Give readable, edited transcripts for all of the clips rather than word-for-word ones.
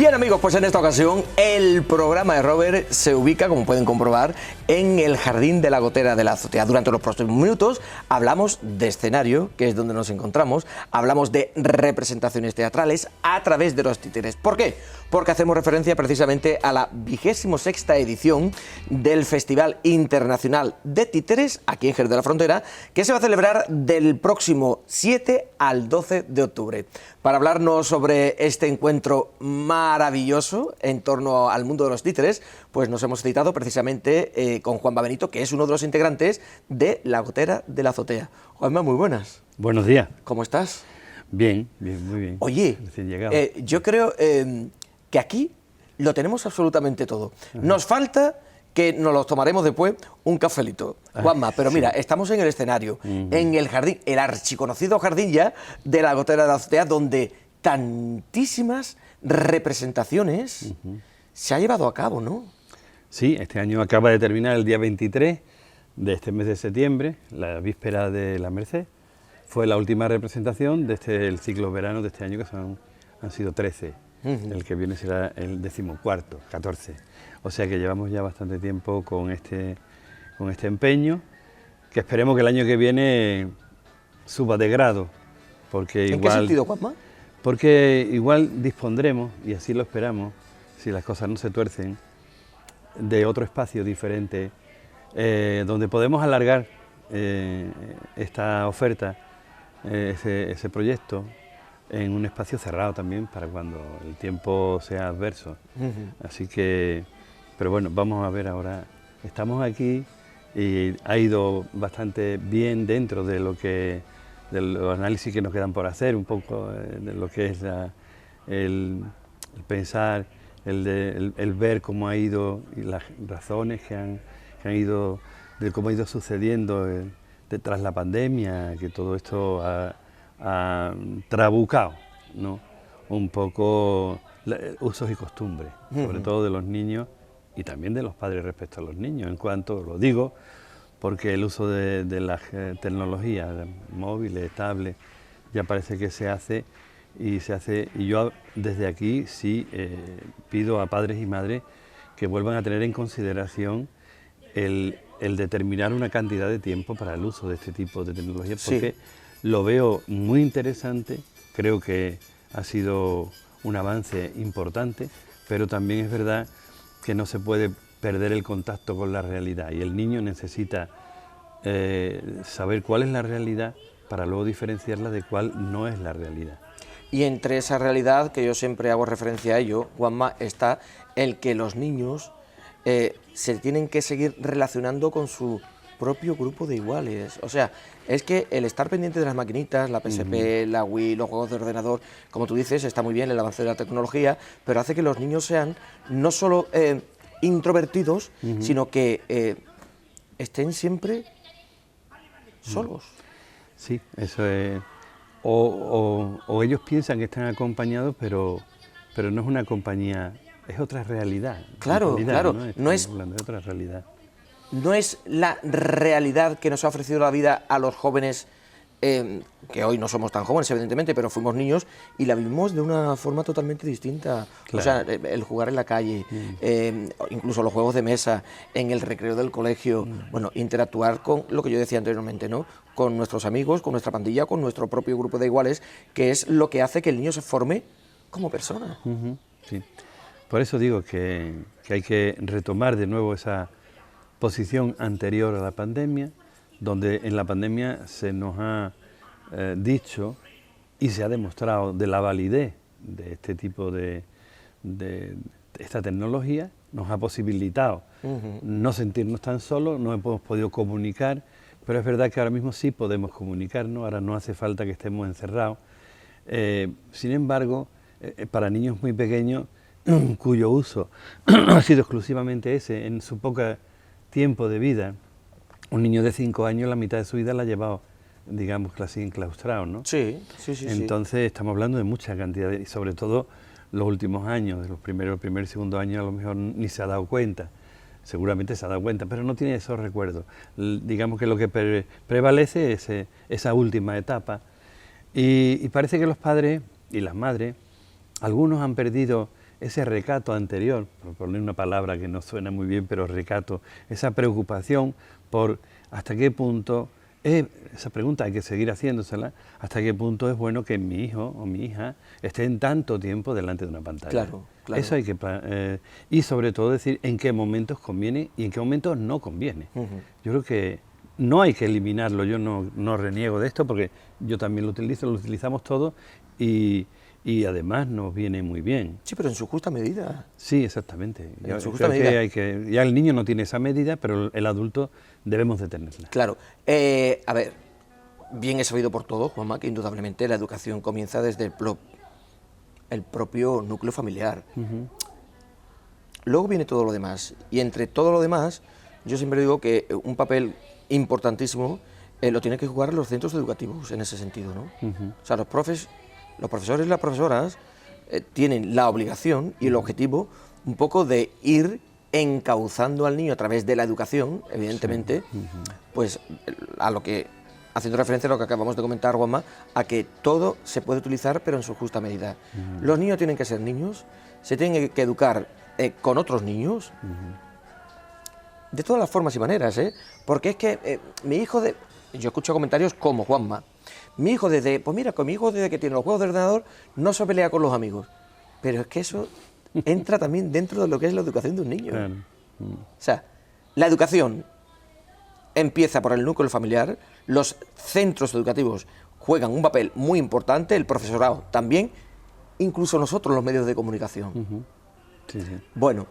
Bien amigos, pues en esta ocasión el programa de Robert se ubica, como pueden comprobar, en el Jardín de la Gotera de la Azotea. Durante los próximos minutos hablamos de escenario, que es donde nos encontramos, hablamos de representaciones teatrales a través de los títeres. ¿Por qué? Porque hacemos referencia precisamente a la 26ª edición del Festival Internacional de Títeres, aquí en Jerez de la Frontera, que se va a celebrar del próximo 7 al 12 de octubre. Para hablarnos sobre este encuentro maravilloso en torno al mundo de los títeres, pues nos hemos citado precisamente con Juanma Benito, que es uno de los integrantes de La Gotera de la Azotea. Juanma, muy buenas. Buenos días. ¿Cómo estás? Bien, bien, muy bien. Oye, yo creo que aquí lo tenemos absolutamente todo. Ajá. Nos falta que nos lo tomaremos después un cafelito. Juanma, pero mira, estamos en el escenario, en el jardín, el archiconocido jardín ya de La Gotera de la Azotea, donde tantísimas representaciones se ha llevado a cabo, ¿no? Sí, este año acaba de terminar el día 23 de este mes de septiembre, la víspera de la Merced. Fue la última representación de el ciclo verano de este año, que han sido 13. El que viene será el 14º, 14. O sea que llevamos ya bastante tiempo con este empeño, que esperemos que el año que viene suba de grado. Porque ¿En qué sentido, Juanma? Porque igual dispondremos, y así lo esperamos, si las cosas no se tuercen, de otro espacio diferente, donde podemos alargar esta oferta, ese proyecto, en un espacio cerrado también, para cuando el tiempo sea adverso. Así que, pero bueno, vamos a ver ahora. Estamos aquí y ha ido bastante bien dentro de de los análisis que nos quedan por hacer, un poco de lo que es el pensar, el ver cómo ha ido y las razones que han ido, de cómo ha ido sucediendo tras la pandemia, que todo esto ha trabucado, ¿no? Un poco usos y costumbres, sobre todo de los niños y también de los padres respecto a los niños, en cuanto, lo digo, porque el uso de las tecnologías, móviles, tablets, ya parece que se hace, y yo desde aquí sí pido a padres y madres que vuelvan a tener en consideración el determinar una cantidad de tiempo para el uso de este tipo de tecnologías, porque lo veo muy interesante, creo que ha sido un avance importante, pero también es verdad que no se puede perder el contacto con la realidad, y el niño necesita saber cuál es la realidad para luego diferenciarla de cuál no es la realidad. Y entre esa realidad, que yo siempre hago referencia a ello, Juanma, está el que los niños se tienen que seguir relacionando con su propio grupo de iguales. O sea, es que el estar pendiente de las maquinitas, la PSP, la Wii, los juegos de ordenador, como tú dices, está muy bien el avance de la tecnología, pero hace que los niños sean no solo introvertidos, sino que estén siempre solos. Sí, eso es. O ellos piensan que están acompañados, pero no es una compañía, es otra realidad. Claro, claro. No es hablando de otra realidad. No es la realidad que nos ha ofrecido la vida a los jóvenes, que hoy no somos tan jóvenes, evidentemente, pero fuimos niños y la vivimos de una forma totalmente distinta. Claro. O sea, el jugar en la calle, incluso los juegos de mesa, en el recreo del colegio, bueno, interactuar con lo que yo decía anteriormente, ¿no? Con nuestros amigos, con nuestra pandilla, con nuestro propio grupo de iguales, que es lo que hace que el niño se forme como persona. Sí. Por eso digo que hay que retomar de nuevo esa posición anterior a la pandemia, donde en la pandemia se nos ha dicho y se ha demostrado de la validez de este tipo de esta tecnología, nos ha posibilitado no sentirnos tan solos, no hemos podido comunicar, pero es verdad que ahora mismo sí podemos comunicarnos, ahora no hace falta que estemos encerrados. Sin embargo, para niños muy pequeños, cuyo uso ha sido exclusivamente ese, en su poca tiempo de vida, un niño de 5 años la mitad de su vida la ha llevado, digamos, casi enclaustrado, ¿no? Sí. Entonces estamos hablando de mucha cantidad, y sobre todo los últimos años, de los primer y segundo año a lo mejor ni se ha dado cuenta, seguramente se ha dado cuenta, pero no tiene esos recuerdos. Digamos que lo que prevalece es esa última etapa, y parece que los padres y las madres, algunos han perdido ese recato anterior, por poner una palabra que no suena muy bien, pero recato, esa preocupación por hasta qué punto, esa pregunta hay que seguir haciéndosela, hasta qué punto es bueno que mi hijo o mi hija estén tanto tiempo delante de una pantalla. Claro, claro. Eso hay que... y sobre todo decir en qué momentos conviene y en qué momentos no conviene. Yo creo que no hay que eliminarlo, yo no reniego de esto porque yo también lo utilizo, lo utilizamos todos y además nos viene muy bien. Sí, pero en su justa medida. Sí, exactamente. En su justa medida. Ya el niño no tiene esa medida, pero el adulto debemos de tenerla. Claro. A ver, bien es sabido por todos, Juanma, que indudablemente la educación comienza desde el propio núcleo familiar. Luego viene todo lo demás. Y entre todo lo demás, yo siempre digo que un papel importantísimo lo tienen que jugar los centros educativos en ese sentido, ¿no? O sea, los profesores y las profesoras tienen la obligación y el objetivo un poco de ir encauzando al niño a través de la educación, evidentemente, pues a lo que, haciendo referencia a lo que acabamos de comentar, Juanma, a que todo se puede utilizar pero en su justa medida. Los niños tienen que ser niños, se tienen que educar con otros niños, de todas las formas y maneras, porque es que mi hijo yo escucho comentarios como Juanma, mi hijo pues mira, con mi hijo desde que tiene los juegos de ordenador no se pelea con los amigos, pero es que eso entra también dentro de lo que es la educación de un niño. Claro. O sea, la educación empieza por el núcleo familiar, los centros educativos juegan un papel muy importante, el profesorado también, incluso nosotros los medios de comunicación. Sí, sí. Bueno,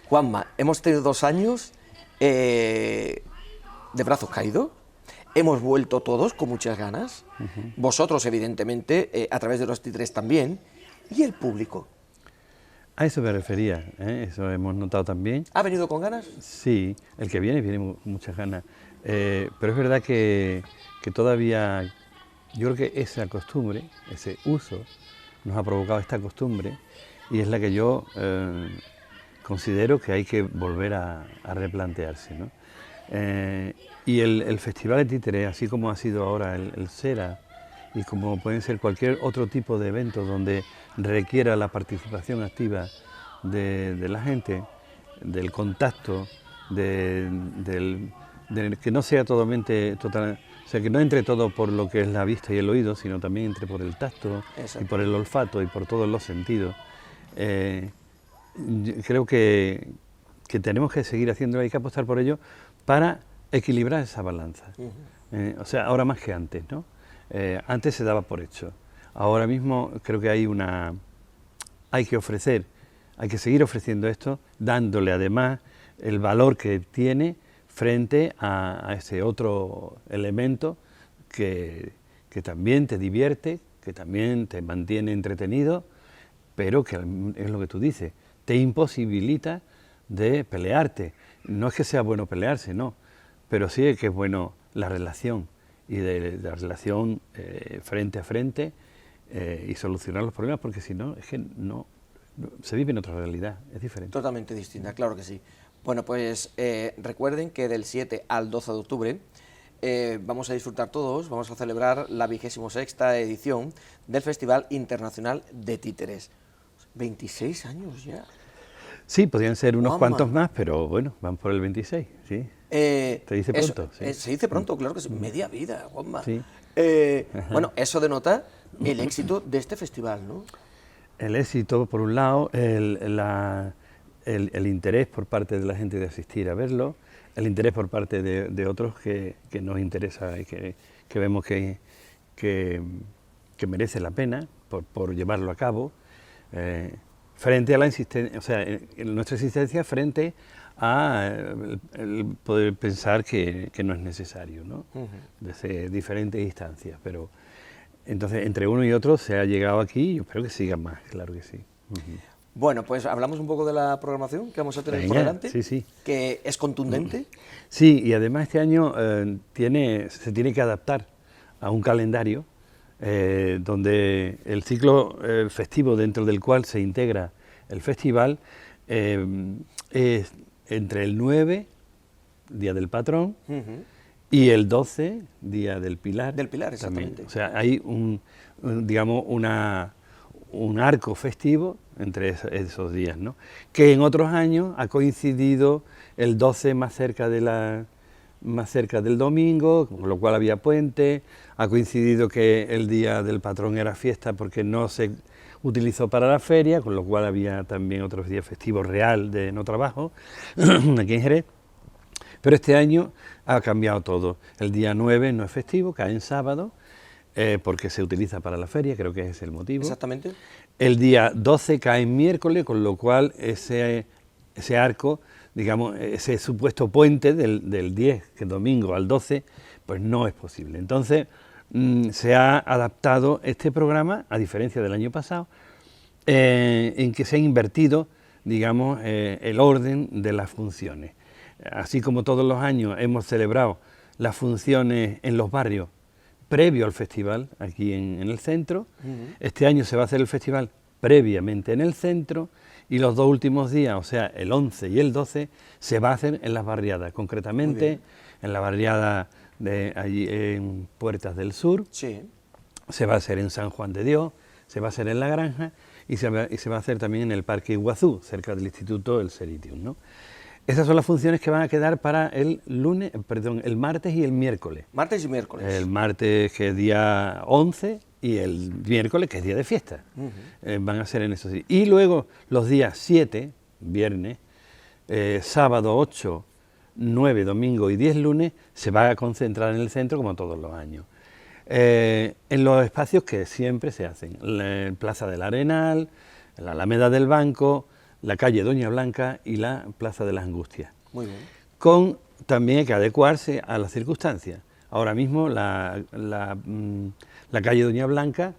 Juanma, hemos tenido 2 años de brazos caídos, hemos vuelto todos con muchas ganas, vosotros evidentemente, a través de los títeres también, y el público. A eso me refería, eso hemos notado también. ¿Ha venido con ganas? Sí, el que viene con muchas ganas, pero es verdad que todavía, yo creo que esa costumbre, ese uso, nos ha provocado esta costumbre y es la que yo considero que hay que volver a replantearse, ¿no? Y el Festival de Títeres, así como ha sido ahora el SERA, y como pueden ser cualquier otro tipo de evento donde requiera la participación activa de la gente, del contacto, del que no sea totalmente, o sea, que no entre todo por lo que es la vista y el oído, sino también entre por el tacto. Exacto. Y por el olfato y por todos los sentidos. Creo que tenemos que seguir haciéndolo, hay que apostar por ello para equilibrar esa balanza. O sea, ahora más que antes, ¿no? Antes se daba por hecho. Ahora mismo creo que hay que ofrecer, hay que seguir ofreciendo esto, dándole además el valor que tiene frente a ese otro elemento que también te divierte, que también te mantiene entretenido, pero que es lo que tú dices, te imposibilita de pelearte. No es que sea bueno pelearse, no, pero sí es que es bueno la relación, y de la relación frente a frente y solucionar los problemas, porque si no, es que no se vive en otra realidad, es diferente. Totalmente distinta, claro que sí. Bueno, pues recuerden que del 7 al 12 de octubre vamos a disfrutar todos, vamos a celebrar la 26ª edición del Festival Internacional de Títeres. 26 años ya. Sí, podrían ser unos cuantos más, pero bueno, van por el 26, sí. ¿Te dice pronto? Sí. Se dice pronto, claro que sí. Media vida, Juanma. Sí. Bueno, eso denota el éxito de este festival, ¿no? El éxito, por un lado, el interés por parte de la gente de asistir a verlo, el interés por parte de otros que nos interesa y que vemos que merece la pena por llevarlo a cabo, frente a la insistencia, o sea, nuestra insistencia frente a el poder pensar que no es necesario, ¿no? Desde diferentes instancias, pero entonces entre uno y otro se ha llegado aquí y yo espero que sigan más, claro que sí. Bueno, pues hablamos un poco de la programación que vamos a tener por delante, sí. Que es contundente. Sí, y además este año se tiene que adaptar a un calendario donde el ciclo festivo dentro del cual se integra el festival es entre el 9, Día del Patrón, y el 12, Día del Pilar. Del Pilar, exactamente. También. O sea, hay digamos un arco festivo entre esos días, ¿no? Que en otros años ha coincidido el 12 más cerca del domingo, con lo cual había puente, ha coincidido que el día del patrón era fiesta porque no se utilizó para la feria, con lo cual había también otros días festivos real de no trabajo, aquí en Jerez. Pero este año ha cambiado todo. El día 9 no es festivo, cae en sábado, porque se utiliza para la feria, creo que ese es el motivo. Exactamente. El día 12 cae en miércoles, con lo cual ese arco, digamos, ese supuesto puente del 10, que es domingo, al 12, pues no es posible. Entonces, se ha adaptado este programa, a diferencia del año pasado, en que se ha invertido, digamos, el orden de las funciones. Así como todos los años hemos celebrado las funciones en los barrios previo al festival, aquí en el centro. Este año se va a hacer el festival previamente en el centro, y los 2 últimos días, o sea, el 11 y el 12, se va a hacer en las barriadas, concretamente en la barriada de allí en Puertas del Sur, Sí. se va a hacer en San Juan de Dios, se va a hacer en La Granja, y se va a hacer también en el Parque Iguazú, cerca del Instituto El Seritium, ¿no? Esas son las funciones que van a quedar para el martes y el miércoles. Martes y miércoles. El martes, que es día 11, y el miércoles, que es día de fiesta. Van a ser en esos días. Y luego los días 7, viernes, sábado 8, 9, domingo y 10 lunes, se va a concentrar en el centro como todos los años. En los espacios que siempre se hacen, la Plaza del Arenal, la Alameda del Banco, la calle Doña Blanca y la Plaza de las Angustias. Muy bien. También hay que adecuarse a las circunstancias. Ahora mismo la calle Doña Blanca,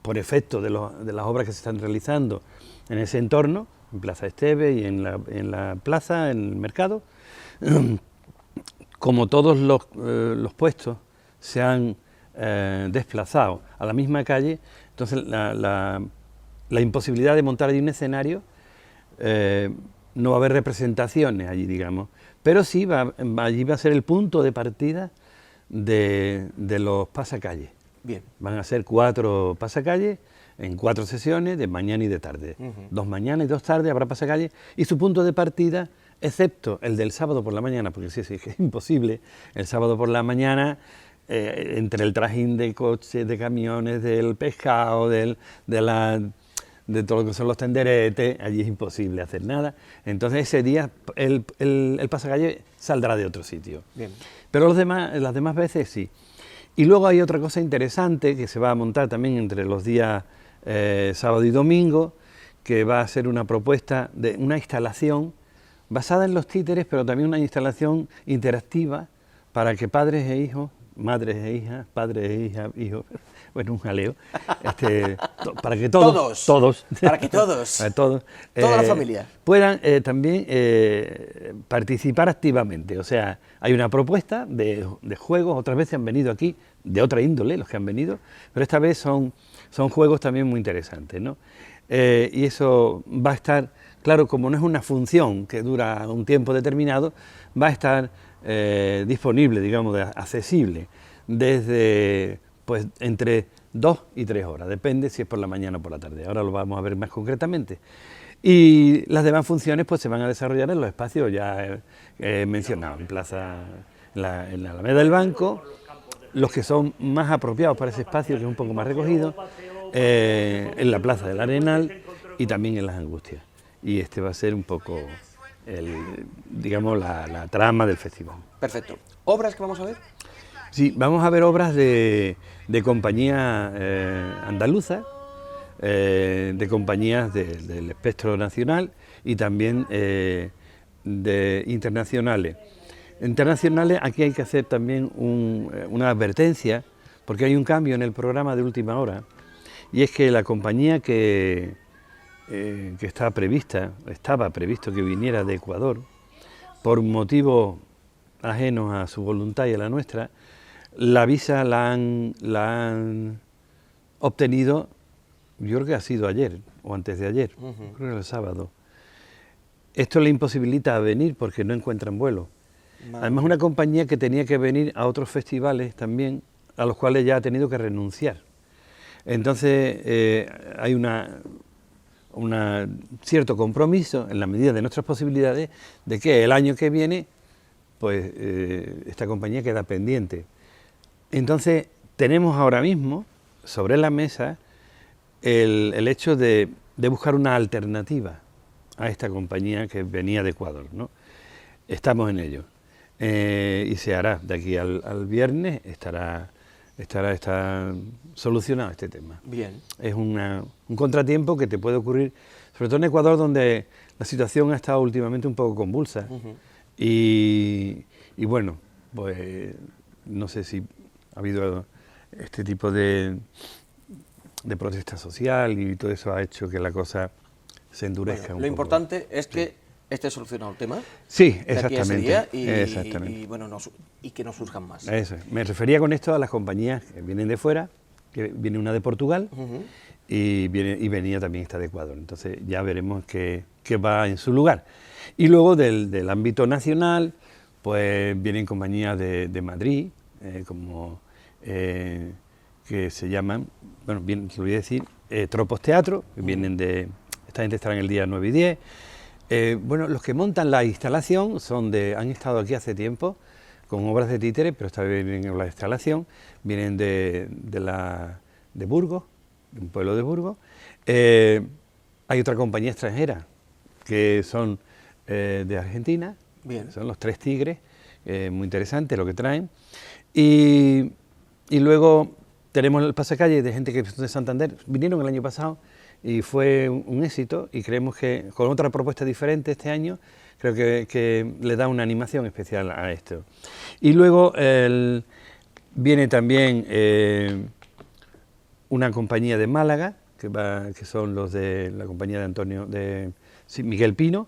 por efecto de las obras que se están realizando en ese entorno, en Plaza Esteve y en la plaza, en el mercado, como todos los puestos se han desplazado a la misma calle, entonces la imposibilidad de montar allí un escenario, no va a haber representaciones allí, digamos, pero sí allí va a ser el punto de partida de los pasacalles. Bien. Van a ser 4 pasacalles en 4 sesiones, de mañana y de tarde. 2 mañanas y 2 tardes habrá pasacalles, y su punto de partida, excepto el del sábado por la mañana, porque sí, que es imposible, el sábado por la mañana, entre el trajín de coches, de camiones, del pescado, de todo lo que son los tenderetes, allí es imposible hacer nada. Entonces ese día el pasacalle saldrá de otro sitio. Bien. Pero las demás veces sí. Y luego hay otra cosa interesante que se va a montar también entre los días sábado y domingo, que va a ser una propuesta de una instalación basada en los títeres, pero también una instalación interactiva para que padres e hijos, madres e hijas, padres e hijas, hijos, bueno, un jaleo, para que todos, para que todos, para toda la familia, puedan también participar activamente. O sea, hay una propuesta de juegos. Otras veces han venido aquí de otra índole los que han venido, pero esta vez son juegos también muy interesantes, ¿no? Y eso va a estar, claro, como no es una función que dura un tiempo determinado, va a estar disponible, digamos, accesible desde, pues, entre 2 y 3 horas, depende si es por la mañana o por la tarde. Ahora lo vamos a ver más concretamente. Y las demás funciones pues se van a desarrollar en los espacios ya mencionados, en la Alameda del Banco, los que son más apropiados para ese espacio, que es un poco más recogido, en la Plaza del Arenal y también en las Angustias. Y este va a ser un poco digamos, la trama del festival. Perfecto. ¿Obras que vamos a ver? Sí, vamos a ver obras de compañías andaluzas, de compañías del espectro nacional y también de internacionales. Internacionales, aquí hay que hacer también una advertencia, porque hay un cambio en el programa de última hora, y es que la compañía que estaba previsto que viniera de Ecuador, por motivos ajenos a su voluntad y a la nuestra, la visa la han obtenido, yo creo que ha sido ayer o antes de ayer, creo que era el sábado. Esto le imposibilita venir porque no encuentran vuelo. Además, una compañía que tenía que venir a otros festivales también, a los cuales ya ha tenido que renunciar. Entonces, hay una cierto compromiso, en la medida de nuestras posibilidades, de que el año que viene, pues esta compañía queda pendiente. Entonces, tenemos ahora mismo sobre la mesa el hecho de buscar una alternativa a esta compañía que venía de Ecuador, ¿no? Estamos en ello. Y se hará, de aquí al viernes estará solucionado este tema. Bien. Es un contratiempo que te puede ocurrir, sobre todo en Ecuador, donde la situación ha estado últimamente un poco convulsa. Y bueno, pues no sé si ha habido este tipo de protesta social y todo eso ha hecho que la cosa se endurezca un poco. Lo importante es que esté solucionado el tema. Sí, de aquí a ese exactamente. día Exactamente. y, bueno, y que no surjan más. Eso es. Me refería con esto a las compañías que vienen de fuera, que viene una de Portugal y venía también esta de Ecuador. Entonces ya veremos qué va en su lugar. Y luego del ámbito nacional, pues vienen compañías de Madrid, que se llaman, bueno, bien, te lo voy a decir, Tropos Teatro, que vienen esta gente estará en el día 9 y 10. Bueno, los que montan la instalación han estado aquí hace tiempo con obras de títeres, pero esta vez vienen en la instalación, vienen de Burgos, de un pueblo de Burgos. Hay otra compañía extranjera que son de Argentina. Bien. Son los Tres Tigres, muy interesante lo que traen. Y luego tenemos el pasacalle de gente que es de Santander, vinieron el año pasado y fue un éxito, y creemos que con otra propuesta diferente este año, creo que le da una animación especial a esto. Y luego viene también una compañía de Málaga, que son los de la compañía de Miguel Pino,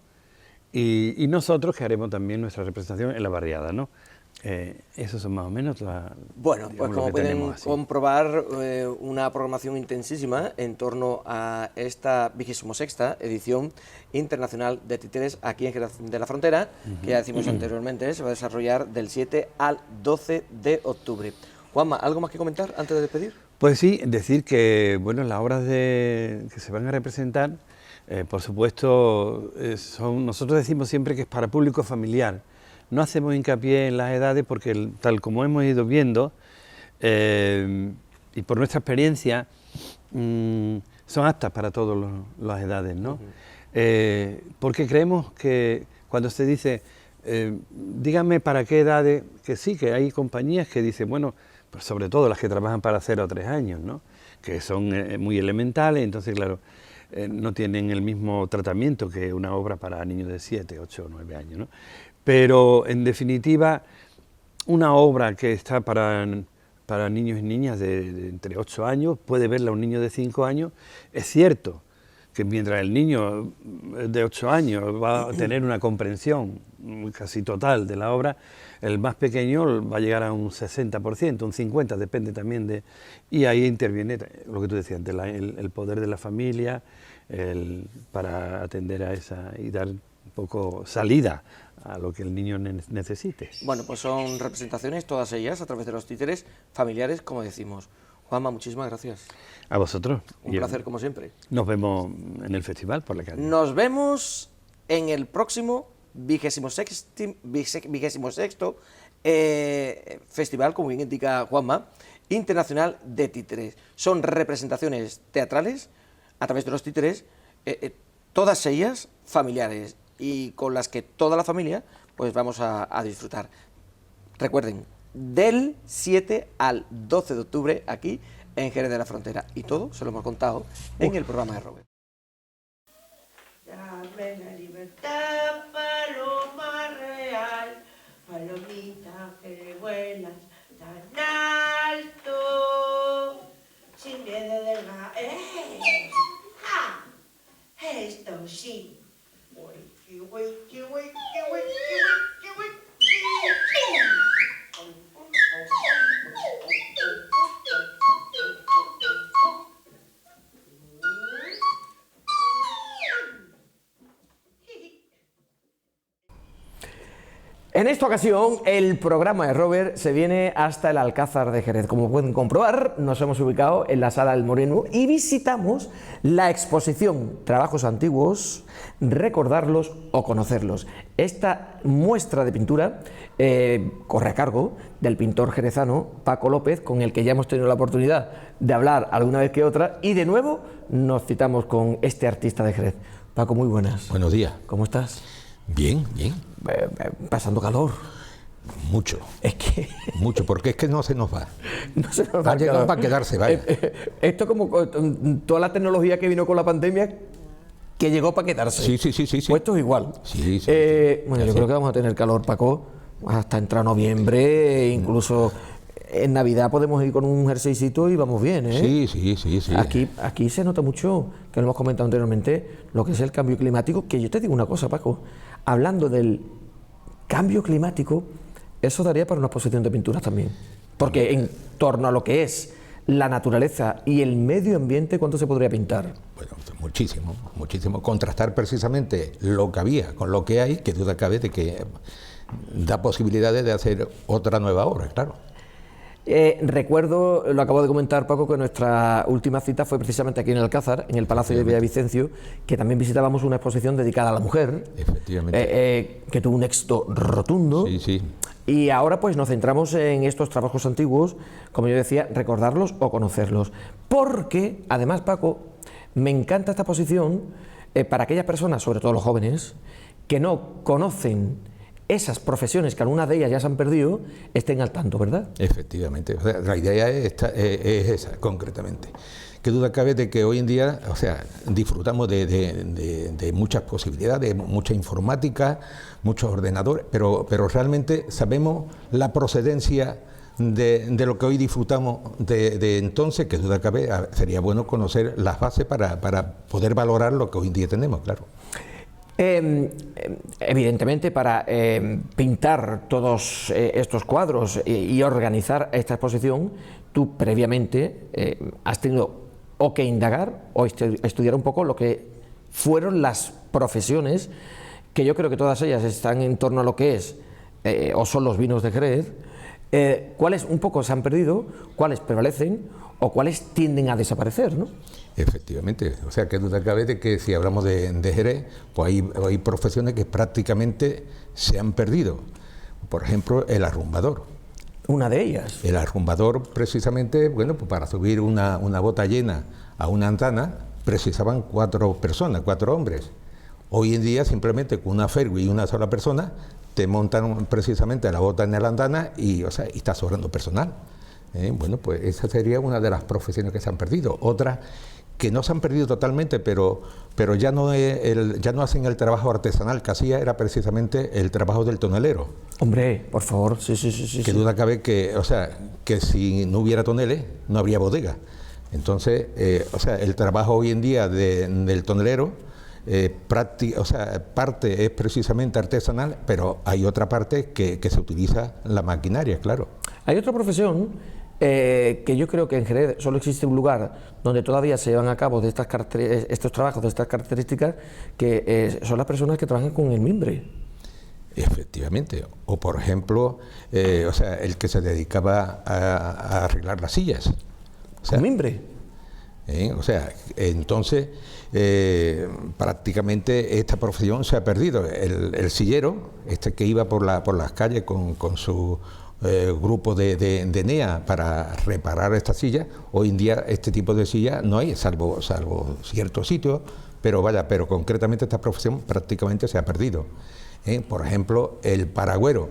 y nosotros que haremos también nuestra representación en la barriada, ¿no? Esos son más o menos Bueno, pues como pueden comprobar, una programación intensísima en torno a esta 26ª edición internacional de títeres aquí en Jerez de la Frontera, que ya decimos anteriormente, se va a desarrollar del 7 al 12 de octubre. Juanma, ¿algo más que comentar antes de despedir? Pues sí, decir que bueno, las obras que se van a representar, por supuesto, nosotros decimos siempre que es para público familiar. No hacemos hincapié en las edades porque, tal como hemos ido viendo, y por nuestra experiencia, son aptas para todas las edades, ¿no? Porque creemos que cuando se dice, díganme para qué edades, que sí, que hay compañías que dicen, bueno, pues sobre todo las que trabajan para 0 a 3 años, ¿no? Que son muy elementales, entonces, claro, no tienen el mismo tratamiento que una obra para niños de 7, 8 o 9 años, ¿no? Pero, en definitiva, una obra que está para niños y niñas de entre 8 años, puede verla un niño de 5 años. Es cierto que mientras el niño de 8 años va a tener una comprensión casi total de la obra, el más pequeño va a llegar a un 60%, un 50%, depende también y ahí interviene lo que tú decías, el poder de la familia, para atender a esa y dar un poco salida a lo que el niño necesite. Bueno, pues son representaciones, todas ellas, a través de los títeres familiares, como decimos. Juanma, muchísimas gracias. A vosotros. Un placer, como siempre. Nos vemos en el festival por la calle. Nos vemos en el próximo 26º festival, como bien indica Juanma, internacional de títeres. Son representaciones teatrales a través de los títeres, todas ellas familiares, y con las que toda la familia pues vamos a disfrutar. Recuerden, del 7 al 12 de octubre aquí en Jerez de la Frontera, y todo se lo hemos contado en el programa de Robert. Dame la libertad, paloma real, palomita que vuelas tan alto, sin miedo del mar. ¡Ja! Esto sí. Wiki, wiki, wiki, wiki, wiki, En esta ocasión, el programa de Robert se viene hasta el Alcázar de Jerez. Como pueden comprobar, nos hemos ubicado en la Sala del Moreno y visitamos la exposición Trabajos Antiguos, Recordarlos o Conocerlos. Esta muestra de pintura corre a cargo del pintor jerezano Paco López, con el que ya hemos tenido la oportunidad de hablar alguna vez que otra, y de nuevo nos citamos con este artista de Jerez. Paco, muy buenas. Buenos días. ¿Cómo estás? Bien, bien. Pasando calor. Mucho. Es que... Mucho, porque es que no se nos va. No se nos va Ha llegado calor. para quedarse, vaya. Esto como toda la tecnología que vino con la pandemia, que llegó para quedarse. Sí. Pues esto es igual. Sí. Bueno, yo creo que vamos a tener calor, Paco, hasta entrar noviembre, incluso en Navidad podemos ir con un jerseycito y vamos bien, ¿eh? Sí. Aquí se nota mucho, que lo hemos comentado anteriormente, lo que es el cambio climático, que yo te digo una cosa, Paco, hablando del cambio climático, eso daría para una exposición de pinturas también, porque en torno a lo que es la naturaleza y el medio ambiente, ¿cuánto se podría pintar? Bueno, muchísimo. Contrastar precisamente lo que había con lo que hay, que duda cabe de que da posibilidades de hacer otra nueva obra, claro. Recuerdo, lo acabo de comentar, Paco, que nuestra última cita fue precisamente aquí en el Alcázar, en el Palacio de Villavicencio, que también visitábamos una exposición dedicada a la mujer, Efectivamente. que tuvo un éxito rotundo. Sí. Y ahora pues nos centramos en estos trabajos antiguos, como yo decía, recordarlos o conocerlos. Porque, además, Paco, me encanta esta exposición para aquellas personas, sobre todo los jóvenes, que no conocen esas profesiones, que algunas de ellas ya se han perdido, estén al tanto, ¿verdad? Efectivamente. O sea, la idea es esa, concretamente. Qué duda cabe de que hoy en día, o sea, disfrutamos de muchas posibilidades, mucha informática, muchos ordenadores, pero realmente sabemos la procedencia de lo que hoy disfrutamos de entonces, que duda cabe, sería bueno conocer las bases para poder valorar lo que hoy en día tenemos, claro. Evidentemente, para pintar todos estos cuadros y organizar esta exposición, tú previamente has tenido o que indagar o estudiar un poco lo que fueron las profesiones, que yo creo que todas ellas están en torno a lo que es o son los vinos de Jerez. ¿Cuáles un poco se han perdido, cuáles prevalecen o cuáles tienden a desaparecer, ¿no? Efectivamente, o sea, qué duda cabe de que si hablamos de Jerez, pues hay profesiones que prácticamente se han perdido. Por ejemplo, el arrumbador. Una de ellas. El arrumbador, precisamente, bueno, pues para subir una bota llena a una andana, precisaban 4 personas, 4 hombres. Hoy en día, simplemente con una ferry y una sola persona, te montan precisamente la bota en la andana y, o sea, y está sobrando personal. Bueno, pues esa sería una de las profesiones que se han perdido. Otra que no se han perdido totalmente, pero ya no hacen el trabajo artesanal que hacía, era precisamente el trabajo del tonelero. Hombre, por favor, sí. Que duda cabe que, o sea, que si no hubiera toneles, no habría bodega. Entonces, o sea, el trabajo hoy en día del tonelero, parte es precisamente artesanal, pero hay otra parte que se utiliza la maquinaria, claro. Hay otra profesión que yo creo que en Jerez solo existe un lugar donde todavía se llevan a cabo estos trabajos de estas características, que son las personas que trabajan con el mimbre. Efectivamente. O por ejemplo, o sea, el que se dedicaba a arreglar las sillas. O sea, ¿Un mimbre? O sea, entonces prácticamente esta profesión se ha perdido. El sillero, que iba por las calles con su grupo de NEA para reparar estas sillas, hoy en día este tipo de sillas no hay, salvo ciertos sitios, pero concretamente esta profesión prácticamente se ha perdido. Por ejemplo, el paragüero.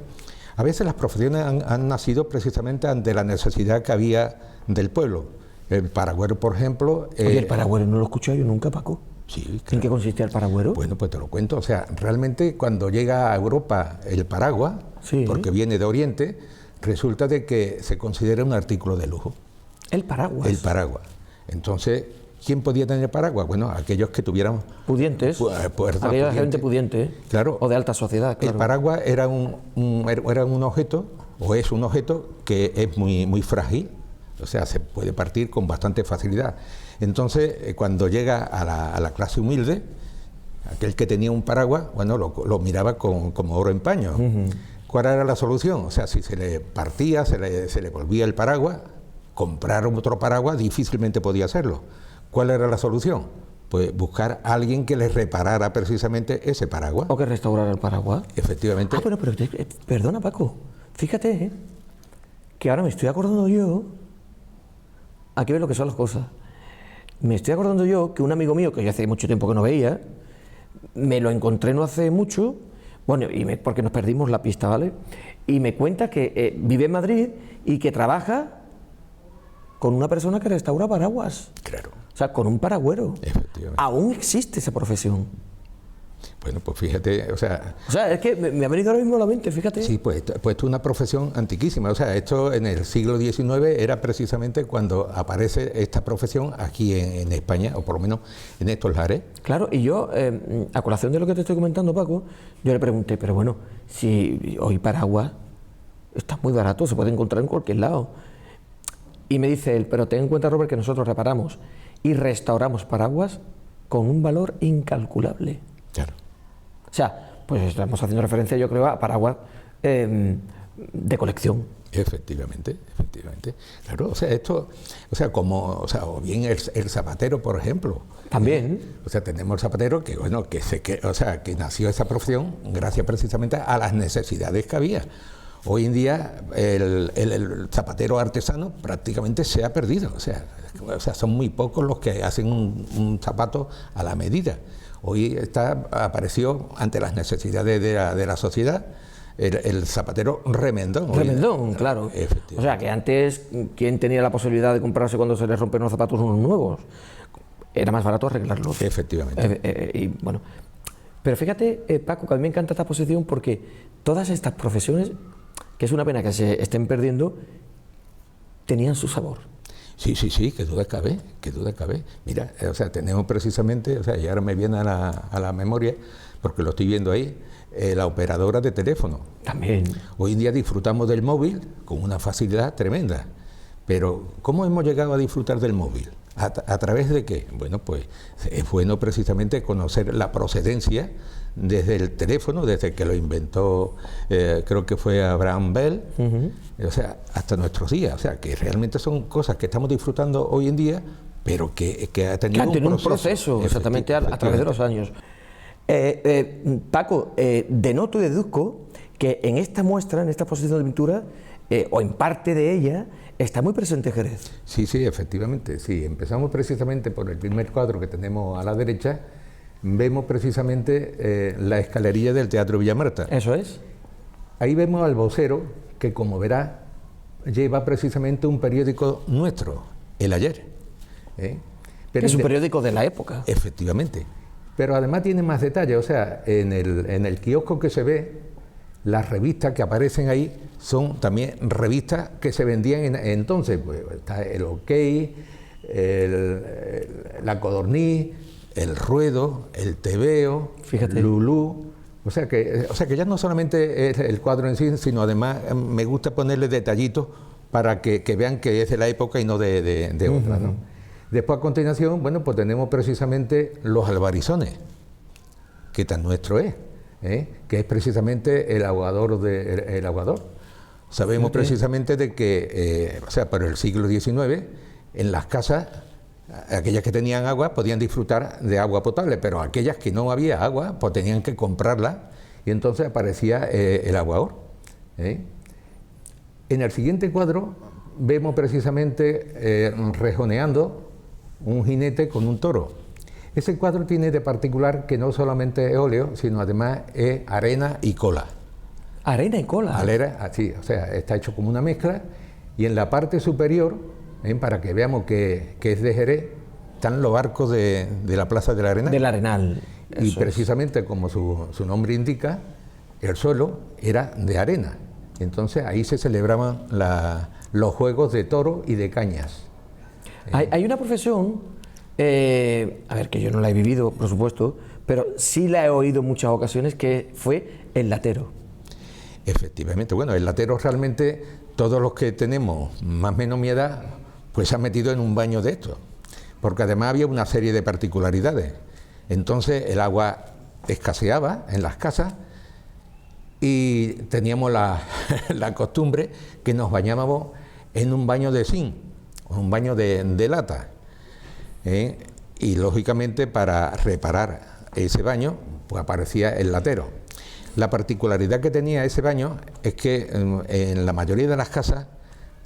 A veces las profesiones han nacido precisamente ante la necesidad que había del pueblo. El paragüero, por ejemplo... Oye, el paragüero no lo he escuchado yo nunca, Paco. Sí, claro. ¿En qué consistía el paragüero? Bueno, pues te lo cuento. O sea, realmente cuando llega a Europa el paraguas, sí, porque viene de Oriente, resulta de que se considera un artículo de lujo. El paraguas. El paraguas. Entonces, ¿quién podía tener paraguas? Bueno, aquellos que tuvieran... Pudientes. Aquella gente pudiente. Claro. O de alta sociedad, claro. El paraguas era un objeto, o es un objeto, que es muy frágil. O sea, se puede partir con bastante facilidad. Entonces, cuando llega a la clase humilde, aquel que tenía un paraguas, bueno, lo miraba como oro en paño. ¿Cuál era la solución? O sea, si se le partía, se le volvía el paraguas, comprar otro paraguas difícilmente podía hacerlo. ¿Cuál era la solución? Pues buscar a alguien que les reparara precisamente ese paraguas. O que restaurar el paraguas. Efectivamente. Ah, bueno, pero perdona, Paco, fíjate, que ahora me estoy acordando yo, aquí ves lo que son las cosas, me estoy acordando yo que un amigo mío, que yo hace mucho tiempo que no veía, me lo encontré no hace mucho, bueno, porque nos perdimos la pista, ¿vale? Y me cuenta que vive en Madrid y que trabaja con una persona que restaura paraguas. Claro. O sea, con un paragüero. Efectivamente. Aún existe esa profesión. Bueno, pues fíjate, o sea, es que me ha venido ahora mismo a la mente, fíjate. sí, pues es una profesión antiquísima. O sea, esto en el siglo XIX era precisamente cuando aparece esta profesión aquí en España, o por lo menos en estos lares. Claro, y yo, a colación de lo que te estoy comentando, Paco, yo le pregunté, pero bueno, si hoy paraguas está muy barato, se puede encontrar en cualquier lado. Y me dice él, pero ten en cuenta, Robert, que nosotros reparamos y restauramos paraguas con un valor incalculable. Claro. O sea, pues estamos haciendo referencia, yo creo, a paraguas de colección. Efectivamente. Claro, o sea, esto, o bien el zapatero, por ejemplo. También. O sea, tenemos el zapatero que, bueno, que nació esa profesión gracias precisamente a las necesidades que había. Hoy en día el zapatero artesano prácticamente se ha perdido, o sea, son muy pocos los que hacen un zapato a la medida. Hoy apareció ante las necesidades de la sociedad el zapatero remendón. Remendón, claro. O sea, que antes, ¿quién tenía la posibilidad de comprarse cuando se les rompen los zapatos unos nuevos? Era más barato arreglarlos. Efectivamente. Y bueno, pero fíjate, Paco, que a mí me encanta esta posición porque todas estas profesiones, que es una pena que se estén perdiendo, tenían su sabor. Sí, qué duda cabe. Mira, o sea, tenemos precisamente, o sea, y ahora me viene a la memoria, porque lo estoy viendo ahí, la operadora de teléfono. También. Hoy en día disfrutamos del móvil con una facilidad tremenda, pero ¿cómo hemos llegado a disfrutar del móvil? ¿A través de qué? Bueno, pues es bueno precisamente conocer la procedencia desde el teléfono, desde que lo inventó, creo que fue Abraham Bell, o sea, hasta nuestros días. O sea, que realmente son cosas que estamos disfrutando hoy en día, pero que ha tenido un proceso exactamente a través de los años. Paco, denoto y deduzco que en esta muestra, en esta exposición de pintura, o en parte de ella, está muy presente Jerez. Sí, efectivamente. Sí, empezamos precisamente por el primer cuadro que tenemos a la derecha. Vemos precisamente la escalerilla del Teatro Villamarta. Eso es. Ahí vemos al vocero, que como verá, lleva precisamente un periódico nuestro, El Ayer. Pero es un periódico de la época. Efectivamente. Pero además tiene más detalles. O sea, en el kiosco que se ve, las revistas que aparecen ahí son también revistas que se vendían entonces. Pues está el OK, la Codorniz, el Ruedo, el Tebeo, fíjate, Lulú. O sea que ya no solamente es el cuadro en sí, sino además me gusta ponerle detallitos para que vean que es de la época y no de otra, ¿no? Después, a continuación, bueno, pues tenemos precisamente los albarizones, que tan nuestro es, que es precisamente el aguador. Sabemos precisamente de que, por el siglo XIX, en las casas, aquellas que tenían agua podían disfrutar de agua potable, pero aquellas que no había agua, pues tenían que comprarla, y entonces aparecía el aguador. En el siguiente cuadro vemos precisamente rejoneando un jinete con un toro. Ese cuadro tiene de particular que no solamente es óleo, sino además es arena y cola. ¿Arena y cola? Así, o sea, está hecho como una mezcla, y en la parte superior, para que veamos que es de Jerez, están los barcos de la Plaza del Arenal. Del Arenal. Y precisamente, como su nombre indica, el suelo era de arena. Entonces ahí se celebraban los juegos de toro y de cañas. Hay una profesión, a ver, que yo no la he vivido, por supuesto, pero sí la he oído en muchas ocasiones, que fue el latero. Efectivamente, bueno, el latero realmente, todos los que tenemos más o menos mi edad, pues se han metido en un baño de esto, porque además había una serie de particularidades. Entonces el agua escaseaba en las casas, y teníamos la costumbre que nos bañábamos en un baño de zinc, un baño de lata. Y lógicamente para reparar ese baño pues aparecía el latero. La particularidad que tenía ese baño es que en la mayoría de las casas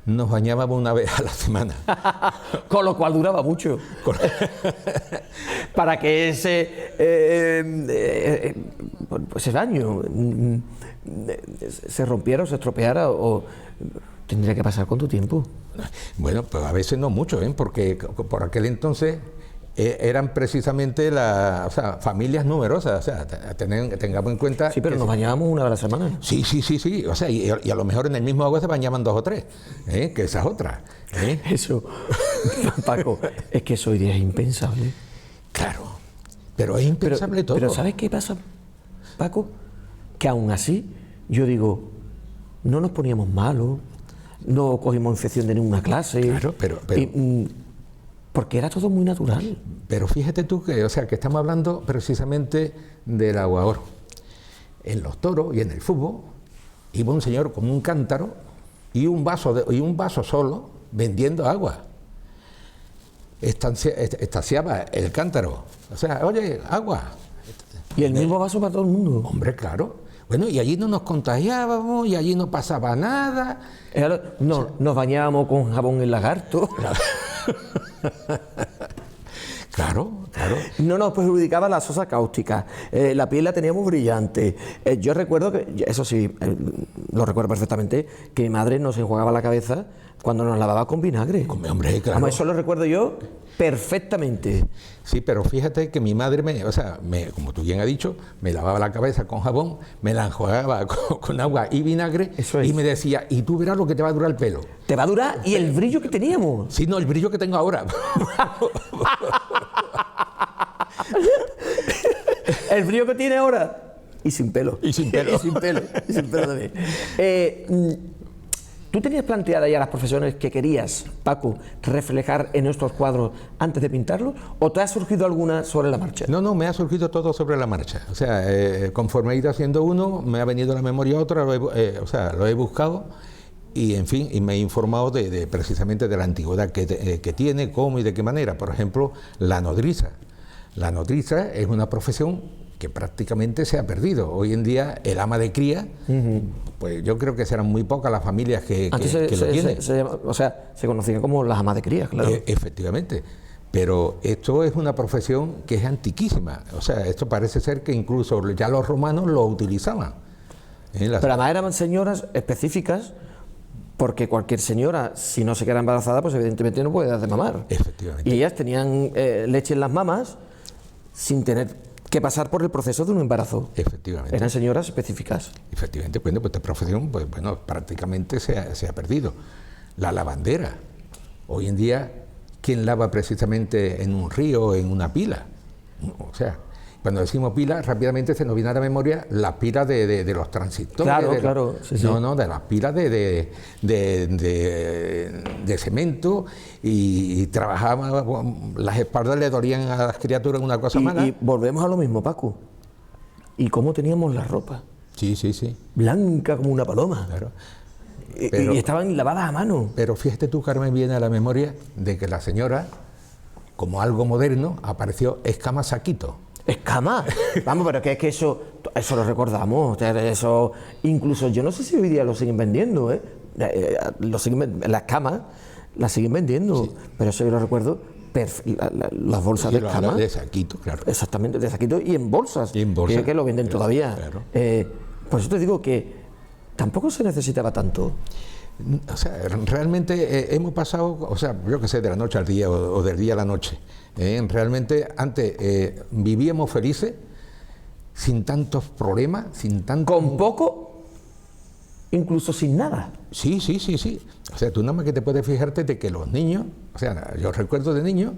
nos bañábamos una vez a la semana. Con lo cual duraba mucho. Para que ese baño se rompiera o se estropeara, o tendría que pasar cuánto tiempo. Bueno, pues a veces no mucho, porque por aquel entonces eran precisamente familias numerosas, o sea, tengamos en cuenta... Sí, pero nos bañábamos una vez a la semana. Sí, o sea, y a lo mejor en el mismo agua se bañaban 2 o 3, que esa es otra. Eso, Paco, es que eso hoy día es impensable. Claro, pero es impensable todo. Pero ¿sabes qué pasa, Paco? Que aún así, yo digo, no nos poníamos malos, no cogimos infección de ninguna clase. Claro, pero porque era todo muy natural. Pero fíjate tú que, o sea, que estamos hablando precisamente del aguador. En los toros y en el fútbol iba un señor con un cántaro y un vaso solo vendiendo agua. Estaciaba el cántaro. O sea, oye, agua. Y el mismo vaso para todo el mundo. Hombre, claro. Bueno, y allí no nos contagiábamos, y allí no pasaba nada. No, nos bañábamos con jabón el lagarto. Claro. No nos perjudicaba la sosa cáustica, la piel la teníamos brillante. Yo recuerdo que, eso sí, lo recuerdo perfectamente, que mi madre nos enjuagaba la cabeza cuando nos lavaba con vinagre. Hombre, claro. Vamos, eso lo recuerdo yo perfectamente. Sí, pero fíjate que mi madre, como tú bien has dicho, me lavaba la cabeza con jabón, me la enjuagaba con agua y vinagre, eso es. Y me decía, y tú verás lo que te va a durar el pelo. Te va a durar, y el brillo que teníamos. Sí, no, el brillo que tengo ahora. El brillo que tiene ahora, y sin pelo. Y sin pelo. Y sin pelo también. ¿Tú tenías planteadas ya las profesiones que querías, Paco, reflejar en estos cuadros antes de pintarlos, o te ha surgido alguna sobre la marcha? No, me ha surgido todo sobre la marcha. O sea, conforme he ido haciendo uno, me ha venido a la memoria otra, lo he buscado y, en fin, y me he informado precisamente de la antigüedad que tiene, cómo y de qué manera. Por ejemplo, la nodriza. La nodriza es una profesión que prácticamente se ha perdido. Hoy en día el ama de cría, pues yo creo que serán muy pocas las familias que lo tienen. Se conocían como las amas de cría, claro. Efectivamente. Pero esto es una profesión que es antiquísima. O sea, esto parece ser que incluso ya los romanos lo utilizaban. Pero además eran señoras específicas, porque cualquier señora, si no se queda embarazada, pues evidentemente no puede dar de mamar. Efectivamente. Y ellas tenían leche en las mamas sin tener que pasar por el proceso de un embarazo. Efectivamente. Eran señoras específicas. Efectivamente, pues esta profesión prácticamente se ha perdido. La lavandera. Hoy en día, ¿quién lava precisamente en un río o en una pila? O sea, cuando decimos pila, rápidamente se nos viene a la memoria las pilas de los transistores. Claro. Sí. No, de las pilas de cemento, y trabajaba, las espaldas le dolían a las criaturas una cosa mala. Y volvemos a lo mismo, Paco. ¿Y cómo teníamos la ropa? Sí. Blanca como una paloma. Claro. Y estaban lavadas a mano. Pero fíjate tú, Carmen, viene a la memoria de que la señora, como algo moderno, apareció escama saquito. ¿Escama? Vamos, pero que es que eso lo recordamos. Eso, incluso, yo no sé si hoy día lo siguen vendiendo, las camas las siguen vendiendo, sí. Pero eso yo lo recuerdo, las bolsas de escama. De saquito, claro. Exactamente, de saquito y en bolsas. Que lo venden todavía. Claro. Por eso te digo que tampoco se necesitaba tanto. O sea, realmente hemos pasado, o sea, yo qué sé, de la noche al día o del día a la noche. Realmente antes vivíamos felices, sin tantos problemas, sin tanto... Con poco, incluso sin nada. Sí. O sea, tú nada más que te puedes fijarte de que los niños, o sea, yo recuerdo de niños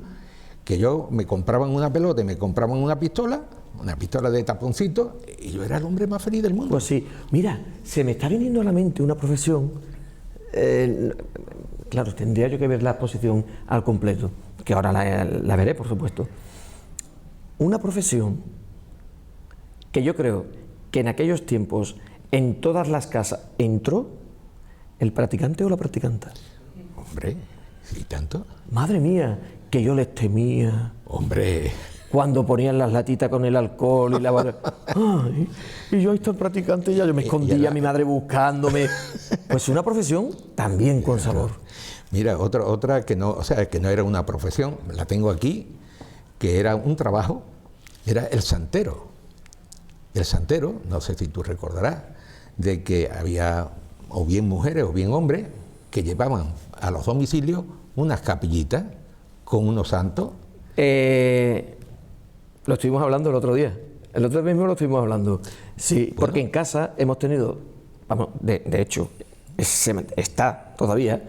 que me compraban una pelota y me compraban una pistola de taponcito, y yo era el hombre más feliz del mundo. Pues sí, mira, se me está viniendo a la mente una profesión, claro, tendría yo que ver la exposición al completo, que ahora la veré, por supuesto. Una profesión que yo creo que en aquellos tiempos en todas las casas entró el practicante o la practicanta. Hombre, ¿sí tanto? Madre mía, que yo les temía. Hombre, Cuando ponían las latitas con el alcohol y la... Ay, y yo ahí está el practicante, ya yo me escondía, mi madre buscándome. Pues una profesión también con sabor. mira, otra que no, o sea, que no era una profesión, la tengo aquí, que era un trabajo, era el santero. El santero, no sé si tú recordarás, de que había o bien mujeres o bien hombres que llevaban a los domicilios unas capillitas con unos santos. Lo estuvimos hablando el otro día. El otro día mismo lo estuvimos hablando. Sí, Bueno. porque en casa hemos tenido, vamos, de hecho, está todavía,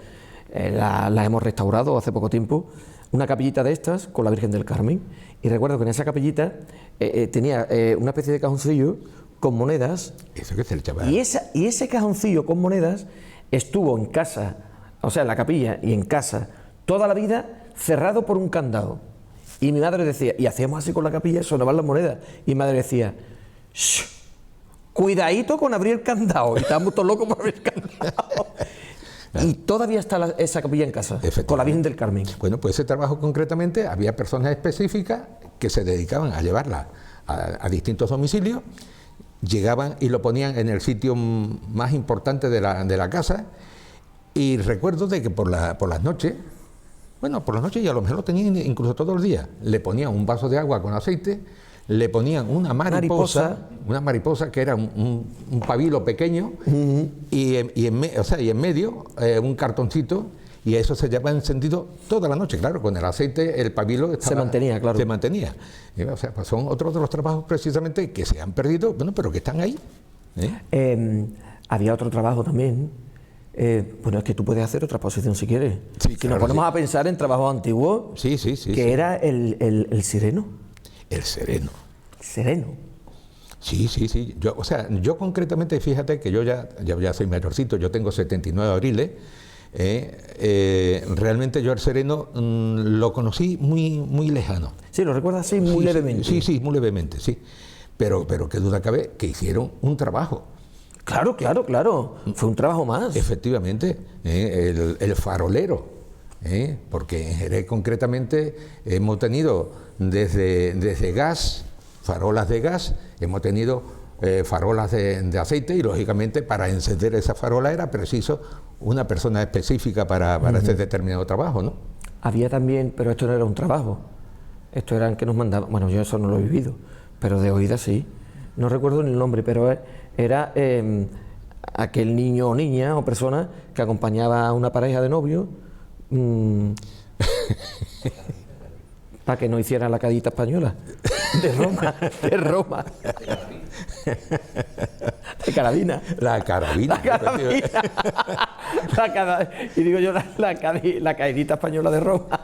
la hemos restaurado hace poco tiempo, una capillita de estas con la Virgen del Carmen. Y recuerdo que en esa capillita tenía una especie de cajoncillo con monedas. Eso que es el chaval. Y ese cajoncillo con monedas estuvo en casa, o sea, en la capilla y en casa, toda la vida cerrado por un candado. Y mi madre decía, y hacíamos así con la capilla, sonaban las monedas. Y mi madre decía, "Shh, cuidadito con abrir el candado". Y estábamos todos locos por abrir el candado. Y todavía está esa capilla en casa, con la Virgen del Carmen. Bueno, pues ese trabajo concretamente había personas específicas que se dedicaban a llevarla a distintos domicilios, llegaban y lo ponían en el sitio más importante de la casa, y recuerdo de que por las noches, bueno, por las noches y a lo mejor lo tenían incluso todos los días, le ponían un vaso de agua con aceite, le ponían una mariposa que era un pabilo pequeño, y en medio un cartoncito, y eso se llevaba encendido toda la noche. Claro, con el aceite el pabilo Se mantenía, claro. Se mantenía. O sea, pues son otros de los trabajos precisamente que se han perdido, bueno, pero que están ahí. Había otro trabajo también. Bueno, es que tú puedes hacer otra posición si quieres. Sí, si claro, nos ponemos sí. a pensar en trabajos antiguos, Sí. que era el sireno. El sereno. Sereno. Sí. Yo concretamente, fíjate que yo ya soy mayorcito, yo tengo 79 abriles. Realmente yo el sereno lo conocí muy lejano. Sí, lo recuerdas así muy levemente. Sí, muy levemente, sí. Pero qué duda cabe que hicieron un trabajo. Claro. Fue un trabajo más. Efectivamente, el farolero, porque en Jerez concretamente hemos tenido desde gas, farolas de gas, hemos tenido farolas de aceite, y lógicamente para encender esa farola era preciso una persona específica para ese determinado trabajo, ¿no? Había también, pero esto no era un trabajo, esto eran que nos mandaban, bueno, yo eso no lo he vivido, pero de oídas sí, no recuerdo ni el nombre, pero era aquel niño o niña o persona que acompañaba a una pareja de novios para que no hicieran la cadita española de Roma. De carabina. La carabina. Y digo yo, la caidita española de Roma.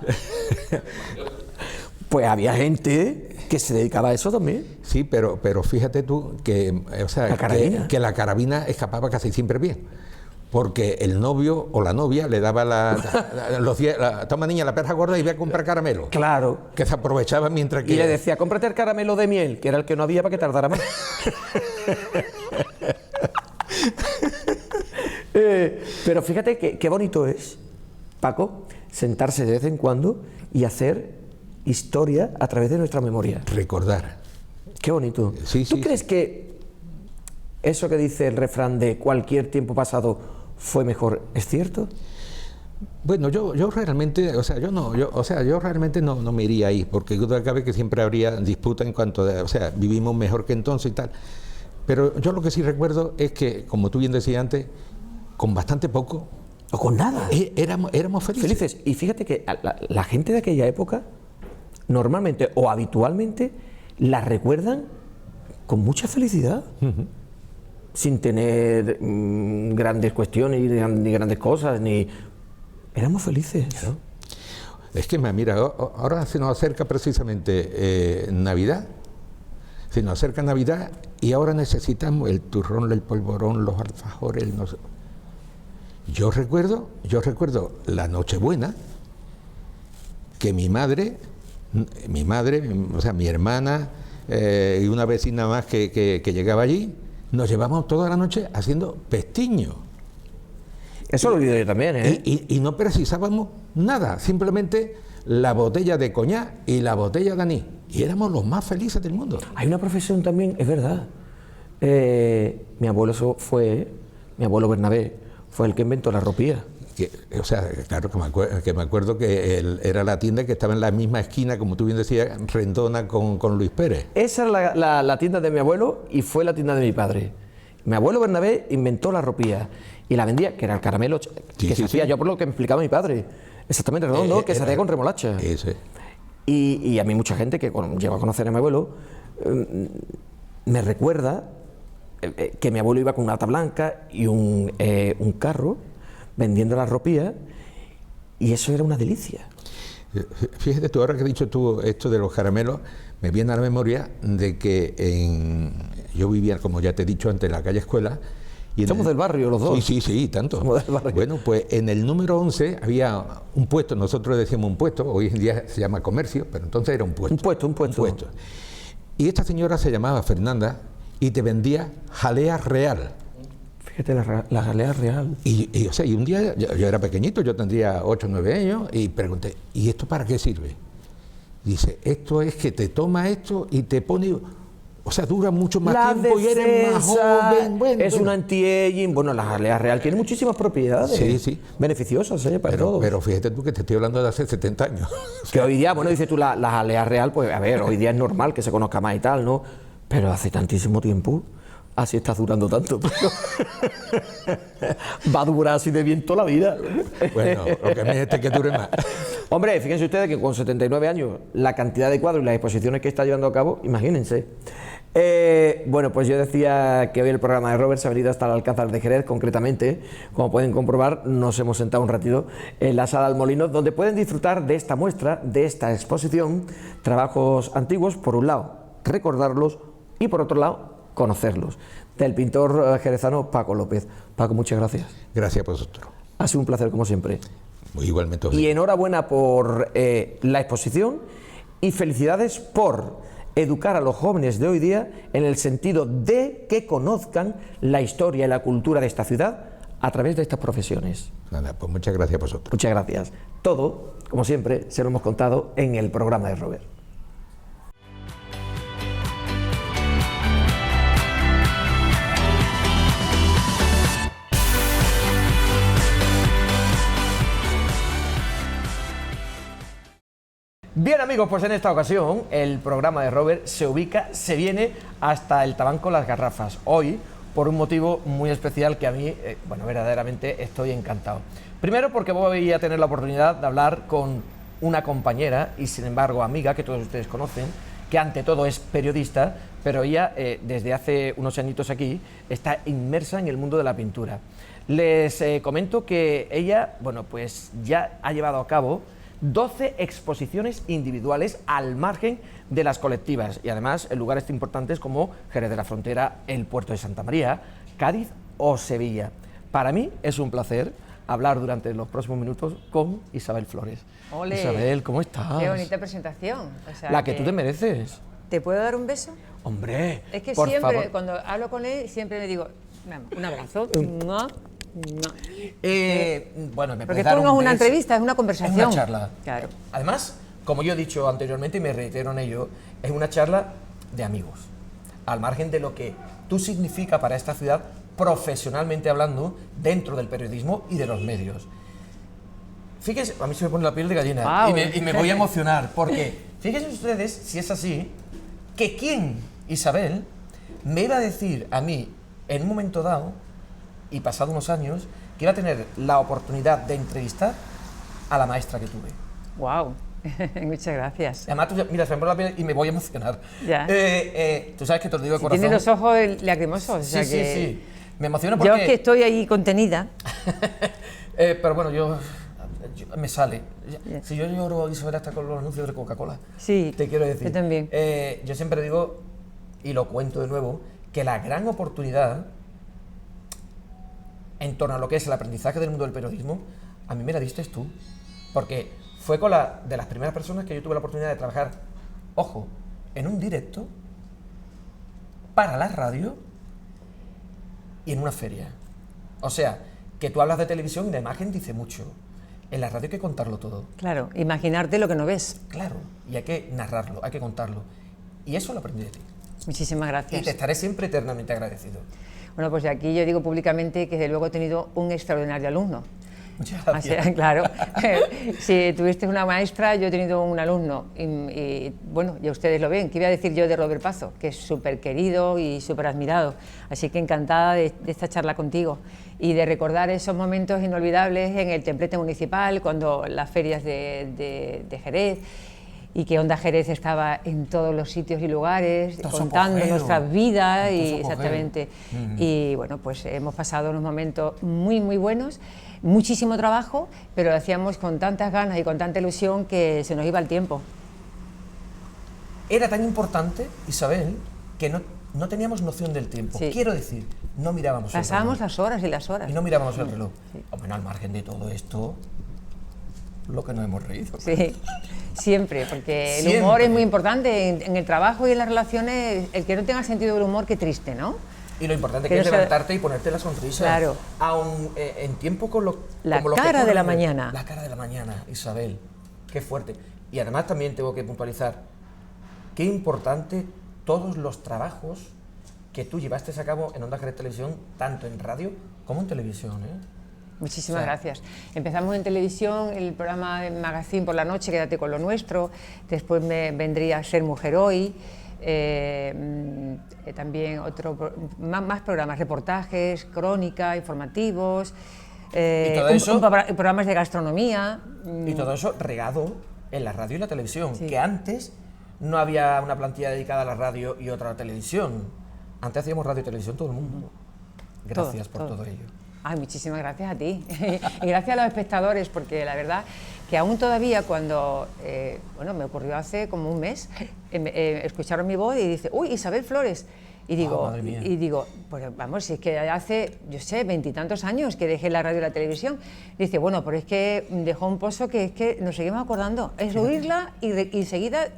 Pues había gente que se dedicaba a eso también. Sí, pero fíjate tú que, que la carabina escapaba casi siempre bien. Porque el novio o la novia le daba toma niña la perja gorda y ve a comprar caramelo. Claro. Que se aprovechaba mientras que... Y le decía, cómprate el caramelo de miel, que era el que no había para que tardara más. Pero fíjate qué bonito es, Paco, sentarse de vez en cuando y hacer historia a través de nuestra memoria. Recordar. Qué bonito. Sí, ¿Tú crees que eso que dice el refrán de cualquier tiempo pasado fue mejor, es cierto? Bueno, yo realmente, yo realmente no me iría ahí, porque duda cabe que siempre habría disputa en cuanto a, vivimos mejor que entonces y tal. Pero yo lo que sí recuerdo es que, como tú bien decías antes, con bastante poco o con nada éramos felices. Y fíjate que la gente de aquella época normalmente o habitualmente la recuerdan con mucha felicidad. Sin tener grandes cuestiones ni grandes cosas, ni... Éramos felices. Claro. Es que, mira, ahora se nos acerca precisamente Navidad, se nos acerca Navidad y ahora necesitamos el turrón, el polvorón, los alfajores, no sé. Yo recuerdo la Nochebuena, que mi madre, mi hermana y una vecina más que llegaba allí, nos llevamos toda la noche haciendo pestiño. Eso lo he oído yo también, ¿eh? Y no precisábamos nada, simplemente la botella de coñac y la botella de anís. Y éramos los más felices del mundo. Hay una profesión también, es verdad. Mi abuelo Bernabé, fue el que inventó la ropía. O sea, claro que me acuerdo que era la tienda que estaba en la misma esquina, como tú bien decías, Rendona con Luis Pérez. Esa era la tienda de mi abuelo y fue la tienda de mi padre. Mi abuelo Bernabé inventó la ropía y la vendía, que era el caramelo que se hacía, yo por lo que me explicaba mi padre, exactamente redondo, que se hacía con remolacha. Eso es. Y a mí mucha gente que llegó a conocer a mi abuelo me recuerda que mi abuelo iba con una bata blanca y un carro vendiendo la ropía, y eso era una delicia. Fíjate tú, ahora que has dicho tú esto de los caramelos, me viene a la memoria de que yo vivía, como ya te he dicho antes, en la calle Escuela. Y Somos del barrio los dos. Sí, tanto. Somos del barrio. Bueno, pues en el número 11 había un puesto, nosotros decíamos un puesto, hoy en día se llama comercio, pero entonces era un puesto. Un puesto. Y esta señora se llamaba Fernanda y te vendía jalea real. Fíjate, la jalea real. Y un día, yo era pequeñito, yo tendría 8 o 9 años, y pregunté, ¿y esto para qué sirve? Dice, esto es que te toma esto y te pone... O sea, dura mucho más tiempo y eres más joven. Es un anti-aging. Bueno, la jalea real tiene muchísimas propiedades. Sí. Beneficiosas, para todos. Pero fíjate tú que te estoy hablando de hace 70 años. O sea, que hoy día, bueno, dices tú, la jalea real, pues a ver, hoy día es normal que se conozca más y tal, ¿no? Pero hace tantísimo tiempo, así está durando tanto. Va a durar así de bien toda la vida. Bueno, lo que me es que dure más. Hombre, fíjense ustedes que con 79 años, la cantidad de cuadros y las exposiciones que está llevando a cabo, imagínense. Bueno, pues yo decía que hoy el programa de Robert se ha venido hasta el Alcázar de Jerez, concretamente, como pueden comprobar, nos hemos sentado un ratito en la Sala del Molino, donde pueden disfrutar de esta muestra, de esta exposición, trabajos antiguos, por un lado, recordarlos, y por otro lado, conocerlos, del pintor jerezano Paco López. Paco, muchas gracias. Gracias a vosotros. Ha sido un placer, como siempre. Igualmente. Y enhorabuena por la exposición y felicidades por educar a los jóvenes de hoy día en el sentido de que conozcan la historia y la cultura de esta ciudad a través de estas profesiones. Nada, pues muchas gracias a vosotros. Muchas gracias. Todo, como siempre, se lo hemos contado en el programa de Robert. Bien, amigos, pues en esta ocasión el programa de Robert se viene hasta el Tabanco Las Garrafas. Hoy, por un motivo muy especial que a mí, verdaderamente estoy encantado. Primero porque voy a tener la oportunidad de hablar con una compañera y sin embargo amiga que todos ustedes conocen, que ante todo es periodista, pero ella desde hace unos añitos aquí está inmersa en el mundo de la pintura. Les comento que ella, bueno, pues ya ha llevado a cabo 12 exposiciones individuales al margen de las colectivas y además en lugares importantes como Jerez de la Frontera, el Puerto de Santa María, Cádiz o Sevilla. Para mí es un placer hablar durante los próximos minutos con Isabel Flores. Ole. Isabel, ¿cómo estás? Qué bonita presentación. O sea, la que tú te mereces. ¿Te puedo dar un beso? Hombre, es que por siempre, favor. cuando hablo con él, siempre le digo, un abrazo. No. Bueno, me Porque puedes dar esto no es un una beso. entrevista, es una conversación. Es una charla. Claro. Además, como yo he dicho anteriormente y me reitero en ello, es una charla de amigos, al margen de lo que tú significa para esta ciudad profesionalmente hablando dentro del periodismo y de los medios. Fíjense, a mí se me pone la piel de gallina. Wow. y me voy a emocionar porque fíjense ustedes, si es así, que quién, Isabel, me iba a decir a mí en un momento dado y pasado unos años que iba a tener la oportunidad de entrevistar a la maestra que tuve. Wow. Muchas gracias. Además, mira, se me pone la piel y me voy a emocionar. Ya. Tú sabes que te lo digo de corazón. Tiene los ojos lacrimosos. O sea Sí, que... sí. Me emociona porque... Yo es que estoy ahí contenida. pero bueno, yo me sale. Yeah. Si yo lloro, Isabel, hasta con los anuncios de Coca-Cola. Sí, te quiero decir. yo también. Yo siempre digo, y lo cuento de nuevo, que la gran oportunidad en torno a lo que es el aprendizaje del mundo del periodismo, a mí me la diste tú. Porque fue con de las primeras personas que yo tuve la oportunidad de trabajar, ojo, en un directo para la radio y en una feria. O sea, que tú hablas de televisión y la imagen dice mucho. En la radio hay que contarlo todo. Claro, imaginarte lo que no ves. Claro, y hay que narrarlo, hay que contarlo. Y eso lo aprendí de ti. Muchísimas Y gracias. te estaré siempre eternamente agradecido. Bueno, pues de aquí yo digo públicamente que desde luego he tenido un extraordinario alumno. Muchas O gracias. sea, claro, si tuviste una maestra, yo he tenido un alumno y, bueno, ya ustedes lo ven. ¿Qué iba a decir yo de Robert Pazo? Que es súper querido y súper admirado. Así que encantada de esta charla contigo y de recordar esos momentos inolvidables en el templete municipal, cuando las ferias de Jerez, y que Onda Jerez estaba en todos los sitios y lugares, Todo contando sopojero. nuestras vidas, Todo y sopojero. exactamente. Y bueno, pues hemos pasado unos momentos muy, muy buenos, muchísimo trabajo, pero lo hacíamos con tantas ganas y con tanta ilusión que se nos iba el tiempo. Era tan importante, Isabel, que no teníamos noción del tiempo. Sí. Quiero decir, no mirábamos el Pasábamos reloj. las horas y las horas. Y no mirábamos el reloj. Bueno, al margen de todo esto, lo que nos hemos reído. Sí, siempre, porque el Siempre. humor es muy importante en el trabajo y en las relaciones. El que no tenga sentido del humor, qué triste, ¿no? Y lo importante Que que no es se- levantarte y ponerte la sonrisa. Claro. Aun en tiempo con lo, La como los que cara de la corren. mañana. La cara de la mañana, Isabel. Qué fuerte. Y además también tengo que puntualizar, qué importante todos los trabajos que tú llevaste a cabo en Onda Jerez Televisión, tanto en radio como en televisión, ¿eh? Muchísimas O sea, gracias. Empezamos en televisión, el programa de Magazine por la noche, Quédate con lo nuestro. Después me vendría a Ser Mujer Hoy. También más programas, reportajes, crónica, informativos. Y todo eso- Programas de gastronomía. Y todo eso regado en la radio y la televisión, Sí. que antes no había una plantilla dedicada a la radio y otra a la televisión. Antes hacíamos radio y televisión todo el mundo. Gracias por todo ello. Ay, muchísimas gracias a ti. Y gracias a los espectadores, porque la verdad que aún todavía cuando, bueno, me ocurrió hace como un mes, escucharon mi voz y dice, uy, Isabel Flores. Y digo, madre mía. pues vamos, si es que hace, yo sé, 20 y tantos años que dejé la radio y la televisión. Dice, bueno, pero es que dejó un pozo que es que nos seguimos acordando. Es oírla y enseguida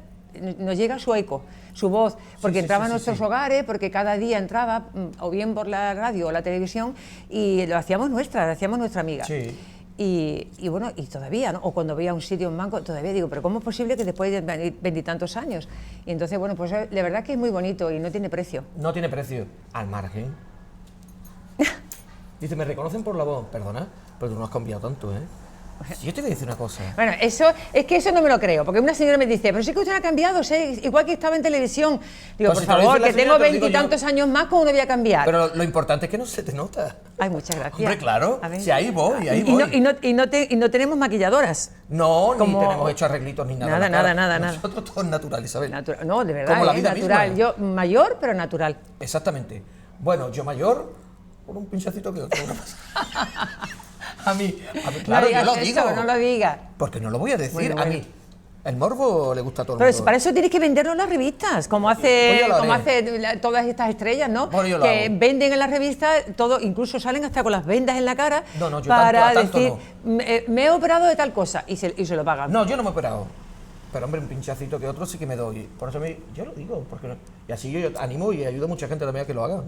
nos llega su eco, su voz, porque sí, entraba sí, a nuestros sí. hogares, porque cada día entraba, o bien por la radio o la televisión, y lo hacíamos nuestra amiga. Sí. Y bueno, y todavía, ¿no? O cuando veía un sitio en Manco, todavía digo, pero ¿cómo es posible que después de veintitantos años? Y entonces, bueno, pues la verdad que es muy bonito y no tiene precio. No tiene precio. Al margen. Dice, me reconocen por la voz. Perdona, pero tú no has cambiado tanto, ¿eh? Si yo te voy a decir una cosa. Bueno, eso no me lo creo, porque una señora me dice, pero sí que usted ha cambiado, sé, igual que estaba en televisión. Digo, Pues por si te lo favor, dice la que señora, tengo te lo digo veintitantos años más, ¿cómo no voy a cambiar? Pero lo importante es que no se te nota. Ay, muchas gracias. Hombre, claro. A ver. Si ahí voy, ahí Y voy. y no tenemos maquilladoras. No, ni Como- tenemos hecho arreglitos ni nada. Nada, en la cara. nada, nada. Nosotros todo es natural, Isabel. No, de verdad, Como la vida natural. misma. Yo mayor, pero natural. Exactamente. Bueno, yo mayor, por un pinchacito que otro. No pasa. a mí, claro, no digas yo lo digo. eso, no lo digas. Porque no lo voy a decir. Bueno, A bueno. mí, el morbo le gusta a todo el Pero mundo. para eso tienes que venderlo en las revistas, como Pues hace, yo lo como haré. hace todas estas estrellas, ¿no? Bueno, yo lo que hago. venden en las revistas todo, incluso salen hasta con las vendas en la cara No, yo para tanto decir, no. me he operado de tal cosa y se lo pagan. No, yo no me he operado. Pero hombre, un pinchacito que otro sí que me doy. Por eso yo lo digo. Porque y así yo animo y ayudo a mucha gente también a que lo hagan.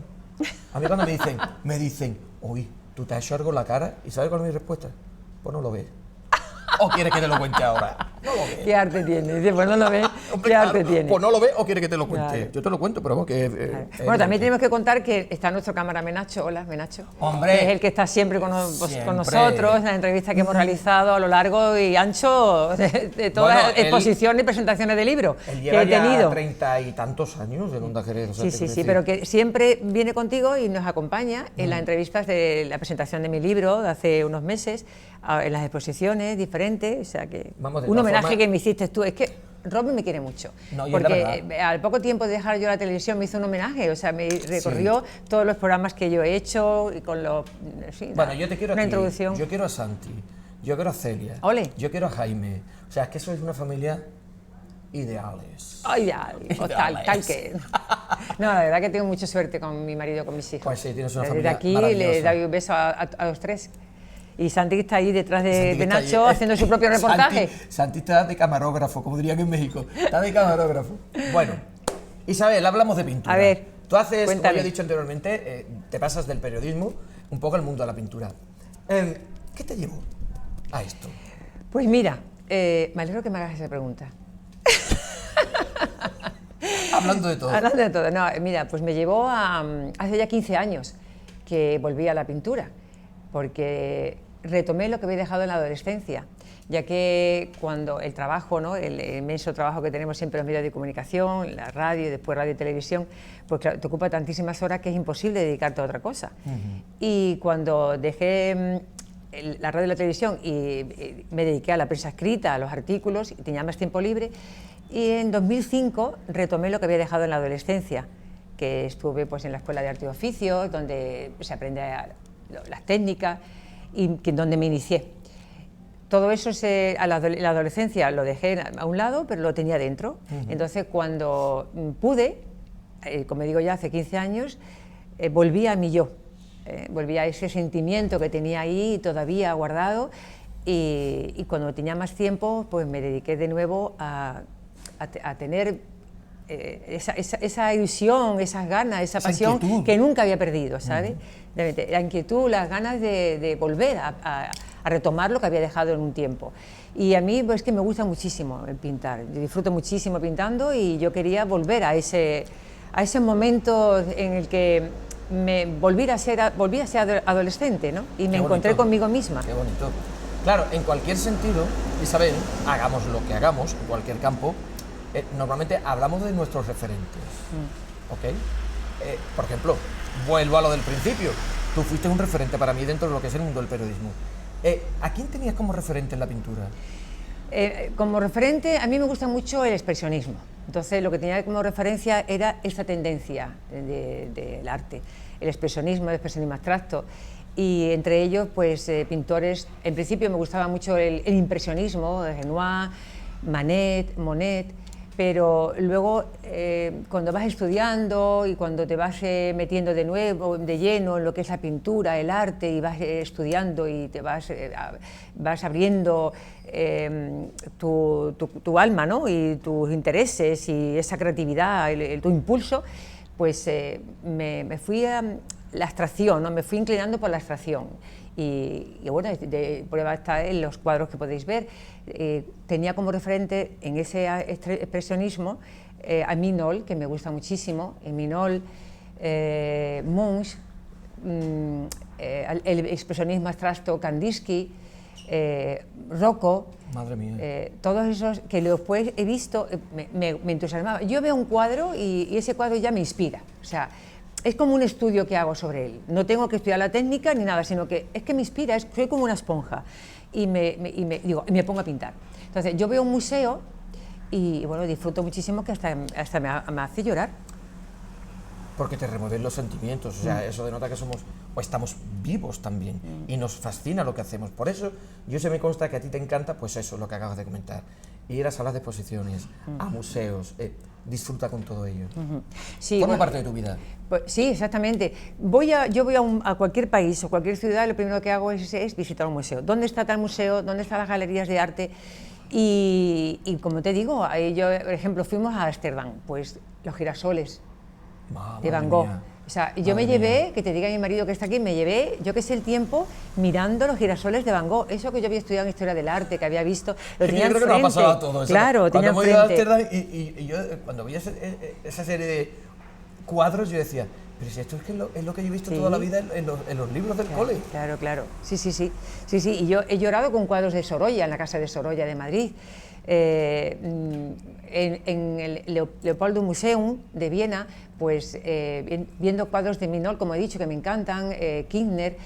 A mí cuando me dicen, uy, ¿tú te has hecho algo en la cara? ¿Y sabes cuál es mi respuesta? Pues no lo ves. ¿O quieres que te lo cuente ahora? No lo ves. ¿Qué arte tiene? Dice, pues no lo ves, Hombre, ¿qué arte claro, tiene? Pues no lo ves o quieres que te lo cuente. Claro. Yo te lo cuento, pero vamos que... Claro. Bueno, también tenemos que contar que está nuestro cámara Menacho. Hola, Menacho. Hombre. Que es el que está siempre con Siempre. nosotros en la entrevista que hemos realizado a lo largo y ancho de todas Bueno, las exposiciones y presentaciones de libros Él que lleva he tenido. ya 30 y tantos años en Onda Jerez. O sea, Sí, te sí, quiero sí, decir. pero que siempre viene contigo y nos acompaña en las entrevistas de la presentación de mi libro de hace unos meses, en las exposiciones diferentes, o sea que Vamos, de un todas homenaje formas- que me hiciste tú, es que Robin me quiere mucho, No, y es la porque verdad. al poco tiempo de dejar yo la televisión me hizo un homenaje, o sea, me recorrió todos los programas que yo he hecho y con los... sí, Bueno, yo te quiero una a ti, introducción. yo quiero a Santi, yo quiero a Celia, Ole. yo quiero a Jaime. O sea, es que sois una familia ideales. Ay, ya, o tal que... No, la verdad que tengo mucha suerte con mi marido, con mis hijos. Pues sí, tienes una Desde familia aquí maravillosa. le doy un beso a los tres. Y Santi está ahí detrás Santi de que está Nacho ahí, haciendo su propio reportaje. Santi está de camarógrafo, como dirían en México. Está de camarógrafo. Bueno, Isabel, hablamos de pintura. A ver. Tú haces, como Cuéntame. yo he dicho anteriormente, te pasas del periodismo un poco al mundo de la pintura. ¿Qué te llevó a esto? Pues mira, me alegro que me hagas esa pregunta. Hablando de todo. Hablando de todo, no, mira, pues me llevó a, hace ya 15 años que volví a la pintura, porque retomé lo que había dejado en la adolescencia, ya que cuando el trabajo, ¿no? El inmenso trabajo que tenemos siempre en los medios de comunicación, la radio, después radio y televisión, pues claro, te ocupa tantísimas horas que es imposible dedicarte a otra cosa. Y cuando dejé la radio y la televisión y me dediqué a la prensa escrita, a los artículos, y tenía más tiempo libre, y en 2005 retomé lo que había dejado en la adolescencia, que estuve pues en la Escuela de Arte y Oficios, donde se aprende las técnicas y donde me inicié. Todo eso la adolescencia lo dejé a un lado, pero lo tenía dentro. Entonces, cuando pude, como digo ya, hace 15 años, volví a mi yo, volví a ese sentimiento que tenía ahí todavía guardado, y cuando tenía más tiempo, pues me dediqué de nuevo a tener esa ilusión, esas ganas, esa pasión inquietud que nunca había perdido, ¿sabes? La inquietud, las ganas de volver a retomar lo que había dejado en un tiempo. Y a mí pues, es que me gusta muchísimo el pintar, yo disfruto muchísimo pintando, y yo quería volver a ese momento en el que volví a ser adolescente, ¿no? Y me encontré conmigo misma. Qué bonito. Claro, en cualquier sentido, Isabel, hagamos lo que hagamos, en cualquier campo, normalmente hablamos de nuestros referentes, ¿ok? Por ejemplo, vuelvo a lo del principio. Tú fuiste un referente para mí dentro de lo que es el mundo del periodismo. ¿A quién tenías como referente en la pintura? Como referente, a mí me gusta mucho el expresionismo. Entonces, lo que tenía como referencia era esta tendencia del arte, el expresionismo abstracto. Y entre ellos, pues, pintores, en principio me gustaba mucho el impresionismo, Renoir, Manet, Monet, pero luego cuando vas estudiando y cuando te vas metiendo de nuevo, de lleno en lo que es la pintura, el arte, y vas estudiando y te vas abriendo tu alma, ¿no? Y tus intereses y esa creatividad, tu impulso, pues me fui a la abstracción, ¿no? Me fui inclinando por la abstracción. Y bueno, de prueba está en los cuadros que podéis ver. Tenía como referente en ese expresionismo a Minol, que me gusta muchísimo, Minol, Munch, el expresionismo abstracto Kandinsky, Rocco. Madre mía. Todos esos que después he visto, me entusiasmaba. Yo veo un cuadro y ese cuadro ya me inspira. O sea, es como un estudio que hago sobre él. No tengo que estudiar la técnica ni nada, sino que es que me inspira, soy como una esponja y me pongo a pintar. Entonces, yo veo un museo y bueno, disfruto muchísimo, que hasta me hace llorar. Porque te remueven los sentimientos, o sea, eso denota que somos o estamos vivos también y nos fascina lo que hacemos. Por eso, yo se me consta que a ti te encanta, pues eso, lo que acabas de comentar, ir a salas de exposiciones, a museos, disfruta con todo ello. Sí, Forma bueno, parte de tu vida. Pues, sí, exactamente. Yo voy a cualquier país o cualquier ciudad, lo primero que hago es visitar un museo. ¿Dónde está tal museo? ¿Dónde están las galerías de arte? Y como te digo, yo, por ejemplo, fuimos a Ámsterdam, pues los girasoles de Van Gogh. O sea, yo me llevé, que te diga mi marido que está aquí, me llevé, yo que sé, el tiempo mirando los girasoles de Van Gogh. Eso que yo había estudiado en Historia del Arte, que había visto, lo tenía yo creo que nos ha pasado a todos. Claro, cuando tenía hemos ido a enfrente. Ámsterdam y yo cuando vi esa serie de cuadros, yo decía, pero si esto es lo que yo he visto Sí. toda la vida en los libros del cole. Claro, claro. Sí. Y yo he llorado con cuadros de Sorolla, en la Casa de Sorolla de Madrid. En el Leopoldo Museum de Viena, pues viendo cuadros de Minol, como he dicho, que me encantan, Kirchner,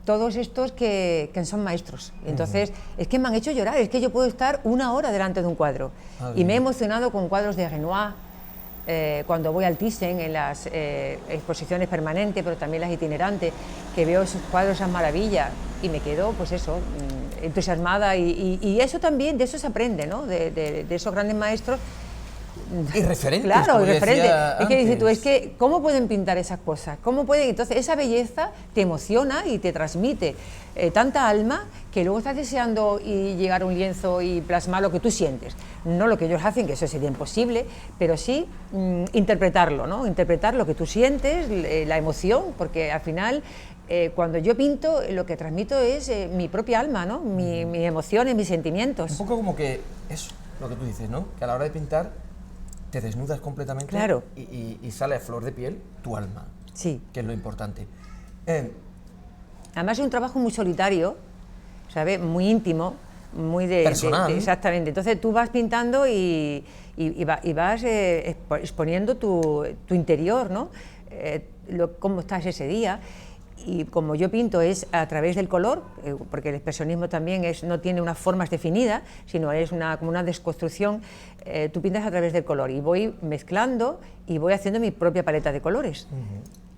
todos estos que son maestros. Entonces, es que me han hecho llorar, es que yo puedo estar una hora delante de un cuadro. Y me he emocionado con cuadros de Renoir, cuando voy al Thyssen, en las exposiciones permanentes, pero también las itinerantes, que veo esos cuadros, esas maravillas, y me quedo, pues eso, entusiasmada, y eso también, de eso se aprende, ¿no? De esos grandes maestros, irreferentes. Claro, como yo irreferente. decía Es que dices tú, antes. es que, ¿cómo pueden pintar esas cosas? ¿Cómo pueden? Entonces, esa belleza te emociona y te transmite tanta alma que luego estás deseando y llegar a un lienzo y plasmar lo que tú sientes. No lo que ellos hacen, que eso sería imposible, pero sí interpretarlo, ¿no? Interpretar lo que tú sientes, la emoción, porque al final, cuando yo pinto, lo que transmito es mi propia alma, ¿no? Mis emociones, mis sentimientos. Un poco como que eso, lo que tú dices, ¿no? Que a la hora de pintar te desnudas completamente, Claro. y sale a flor de piel tu alma, Sí. que es lo importante. Además es un trabajo muy solitario, ¿sabes? Muy íntimo, muy Personal. exactamente. Entonces tú vas pintando y vas exponiendo tu interior, ¿no? Cómo estás ese día. Y como yo pinto es a través del color, porque el expresionismo también no tiene unas formas definidas, sino es como una desconstrucción, tú pintas a través del color y voy mezclando y voy haciendo mi propia paleta de colores.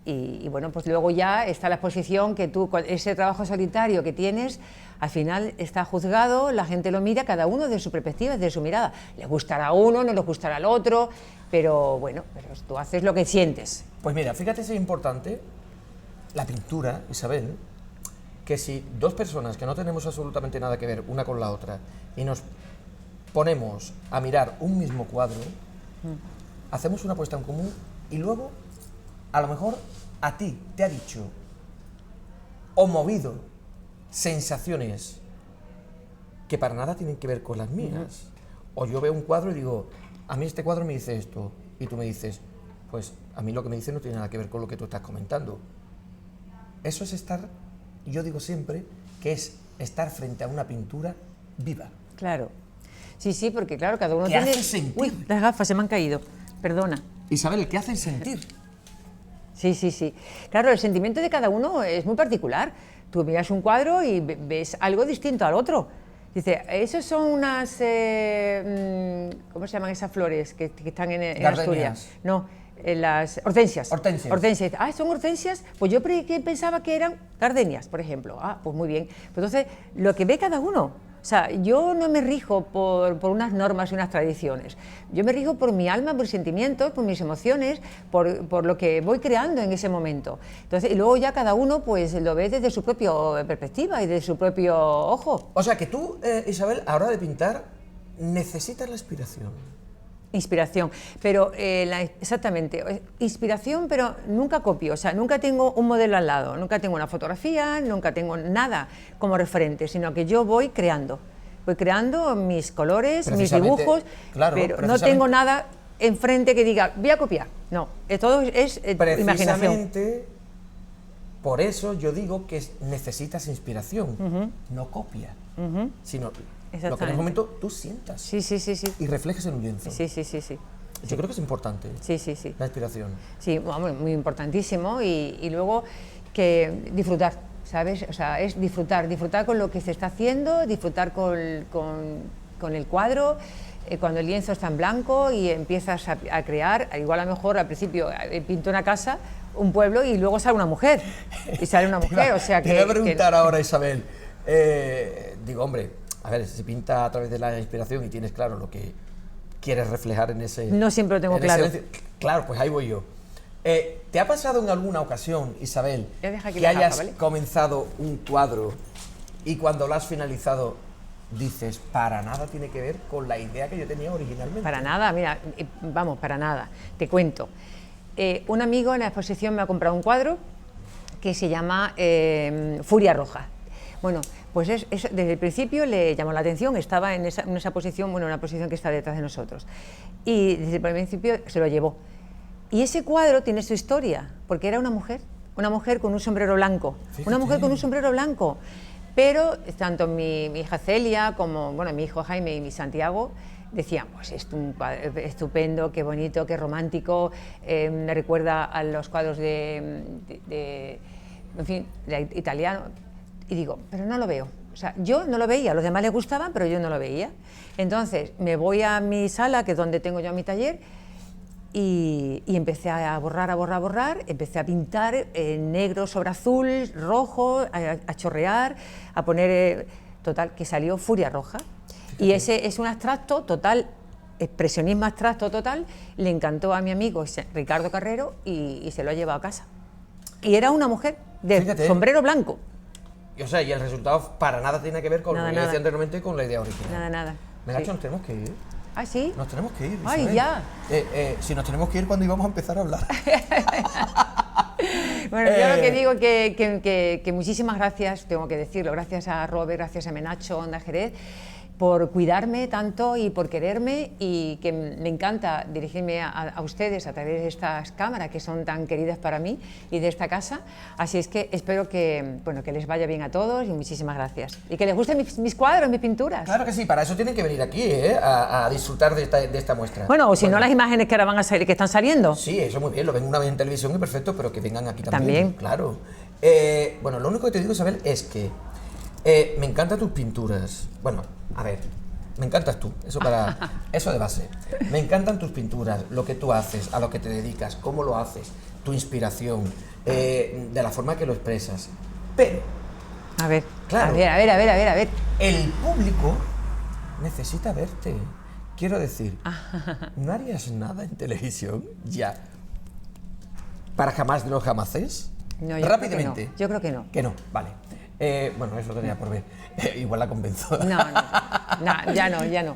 Y bueno, pues luego ya está la exposición que tú, ese trabajo solitario que tienes, al final está juzgado, la gente lo mira, cada uno desde su perspectiva, desde su mirada. Le gustará a uno, no le gustará al otro, pero bueno, pero tú haces lo que sientes. Pues mira, fíjate si es importante la pintura, Isabel, que si dos personas que no tenemos absolutamente nada que ver una con la otra y nos ponemos a mirar un mismo cuadro, hacemos una puesta en común y luego, a lo mejor, a ti te ha dicho o movido sensaciones que para nada tienen que ver con las mías. O yo veo un cuadro y digo, a mí este cuadro me dice esto, y tú me dices, pues a mí lo que me dice no tiene nada que ver con lo que tú estás comentando. Eso es estar, yo digo siempre, que es estar frente a una pintura viva. Claro. Sí, sí, porque claro, cada uno Que tiene... hace sentir. Uy, las gafas se me han caído, perdona. Isabel, ¿qué hacen sentir? Sí, sí, sí. Claro, el sentimiento de cada uno es muy particular. Tú miras un cuadro y ves algo distinto al otro. Dice, esos son unas... ¿cómo se llaman esas flores que están en Asturias? No, las hortensias. Hortensias. Hortensias. Ah, son hortensias. Pues yo pensaba que eran gardenias, por ejemplo. Ah, pues muy bien. Pues entonces, lo que ve cada uno. O sea, yo no me rijo por unas normas y unas tradiciones. Yo me rijo por mi alma, por mis sentimientos, por mis emociones, por lo que voy creando en ese momento. Entonces, y luego ya cada uno pues lo ve desde su propia perspectiva y desde su propio ojo. O sea, que tú, Isabel, a la hora de pintar, necesitas la inspiración. Inspiración, pero exactamente, inspiración, pero nunca copio, o sea, nunca tengo un modelo al lado, nunca tengo una fotografía, nunca tengo nada como referente, sino que yo voy creando mis colores, mis dibujos, claro, pero no tengo nada enfrente que diga, voy a copiar, no, todo es imaginación. Precisamente por eso yo digo que necesitas inspiración, no copia, sino lo que en el momento tú sientas Sí, sí, sí, sí. y reflejes en un lienzo. Sí, sí, sí, sí. Yo creo que es importante Sí, sí, sí. la inspiración. Sí, vamos, muy importantísimo y luego que disfrutar, ¿sabes? O sea, es disfrutar con lo que se está haciendo, disfrutar con el cuadro, cuando el lienzo está en blanco y empiezas a crear, igual a lo mejor al principio pinto una casa, un pueblo y luego sale una mujer, y sale una mujer, o sea que... Te voy a preguntar ahora, Isabel, digo, hombre, a ver, se pinta a través de la inspiración y tienes claro lo que quieres reflejar en ese... No siempre lo tengo claro. Claro, pues ahí voy yo. ¿Te ha pasado en alguna ocasión, Isabel, que hayas hayas comenzado un cuadro y cuando lo has finalizado dices, para nada tiene que ver con la idea que yo tenía originalmente? Para nada, mira, vamos, para nada. Te cuento. Un amigo en la exposición me ha comprado un cuadro que se llama Furia Roja. Bueno, pues desde el principio le llamó la atención, estaba en esa posición, bueno, una posición que está detrás de nosotros. Y desde el principio se lo llevó. Y ese cuadro tiene su historia, porque era una mujer con un sombrero blanco. Fíjate. Una mujer con un sombrero blanco. Pero tanto mi hija Celia como bueno, mi hijo Jaime y mi Santiago decían, pues es un cuadro estupendo, qué bonito, qué romántico, me recuerda a los cuadros de italiano. Y digo, pero no lo veo. O sea, yo no lo veía, a los demás les gustaban, pero yo no lo veía. Entonces me voy a mi sala, que es donde tengo yo mi taller, y empecé a borrar, empecé a pintar negro sobre azul, rojo, a chorrear, a poner, total, que salió Furia Roja. Fíjate. Y ese es un abstracto total expresionismo abstracto total, le encantó a mi amigo Ricardo Carrero y se lo ha llevado a casa. Y era una mujer de Fíjate. sombrero blanco. Y, o sea, y el resultado para nada tiene que ver con Nada, lo que nada. decía anteriormente con la idea original. Nada, nada. Megacho, Sí. nos tenemos que ir. Ah, sí. Nos tenemos que ir. Ay, Isabel. ya. Si nos tenemos que ir cuando íbamos a empezar a hablar. Bueno, yo lo que digo que muchísimas gracias, tengo que decirlo, gracias a Robert, gracias a Menacho, Onda Jerez, por cuidarme tanto y por quererme, y que me encanta dirigirme a ustedes a través de estas cámaras que son tan queridas para mí y de esta casa. Así es que espero que, bueno, que les vaya bien a todos y muchísimas gracias. Y que les gusten mis cuadros, mis pinturas. Claro que sí, para eso tienen que venir aquí, a disfrutar de esta muestra. Bueno, o si no, las imágenes que ahora van a salir, que están saliendo. Sí, eso muy bien, lo ven una vez en televisión y perfecto, pero que vengan aquí también. También. Claro. Bueno, lo único que te digo, Isabel, es que me encantan tus pinturas. Bueno, a ver, me encantas tú, eso de base. Me encantan tus pinturas, lo que tú haces, a lo que te dedicas, cómo lo haces, tu inspiración, de la forma que lo expresas. Pero A ver, Claro. a ver. el público necesita verte. Quiero decir, ¿no harías nada en televisión ya para jamás de los jamaces? No, yo Rápidamente. creo que no. Yo creo que no. Que no, vale. Bueno, eso lo tenía por ver. Igual la convenzo. No, ya no.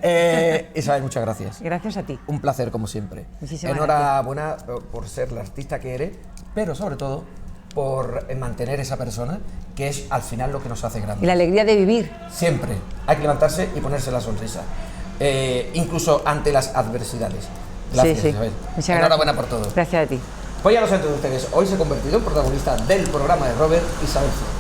Isabel, muchas gracias. Gracias a ti. Un placer, como siempre. Muchísimas Enhorabuena por ser la artista que eres, pero sobre todo por mantener esa persona, que es al final lo que nos hace Y grandes. la alegría de vivir. Siempre hay que levantarse y ponerse la sonrisa, incluso ante las adversidades. Gracias, Sí. Isabel. Muchas Enhorabuena gracias. por todo. Gracias a ti. Pues ya lo saben todos ustedes, hoy se ha convertido en protagonista del programa de Robert Isabel Flores.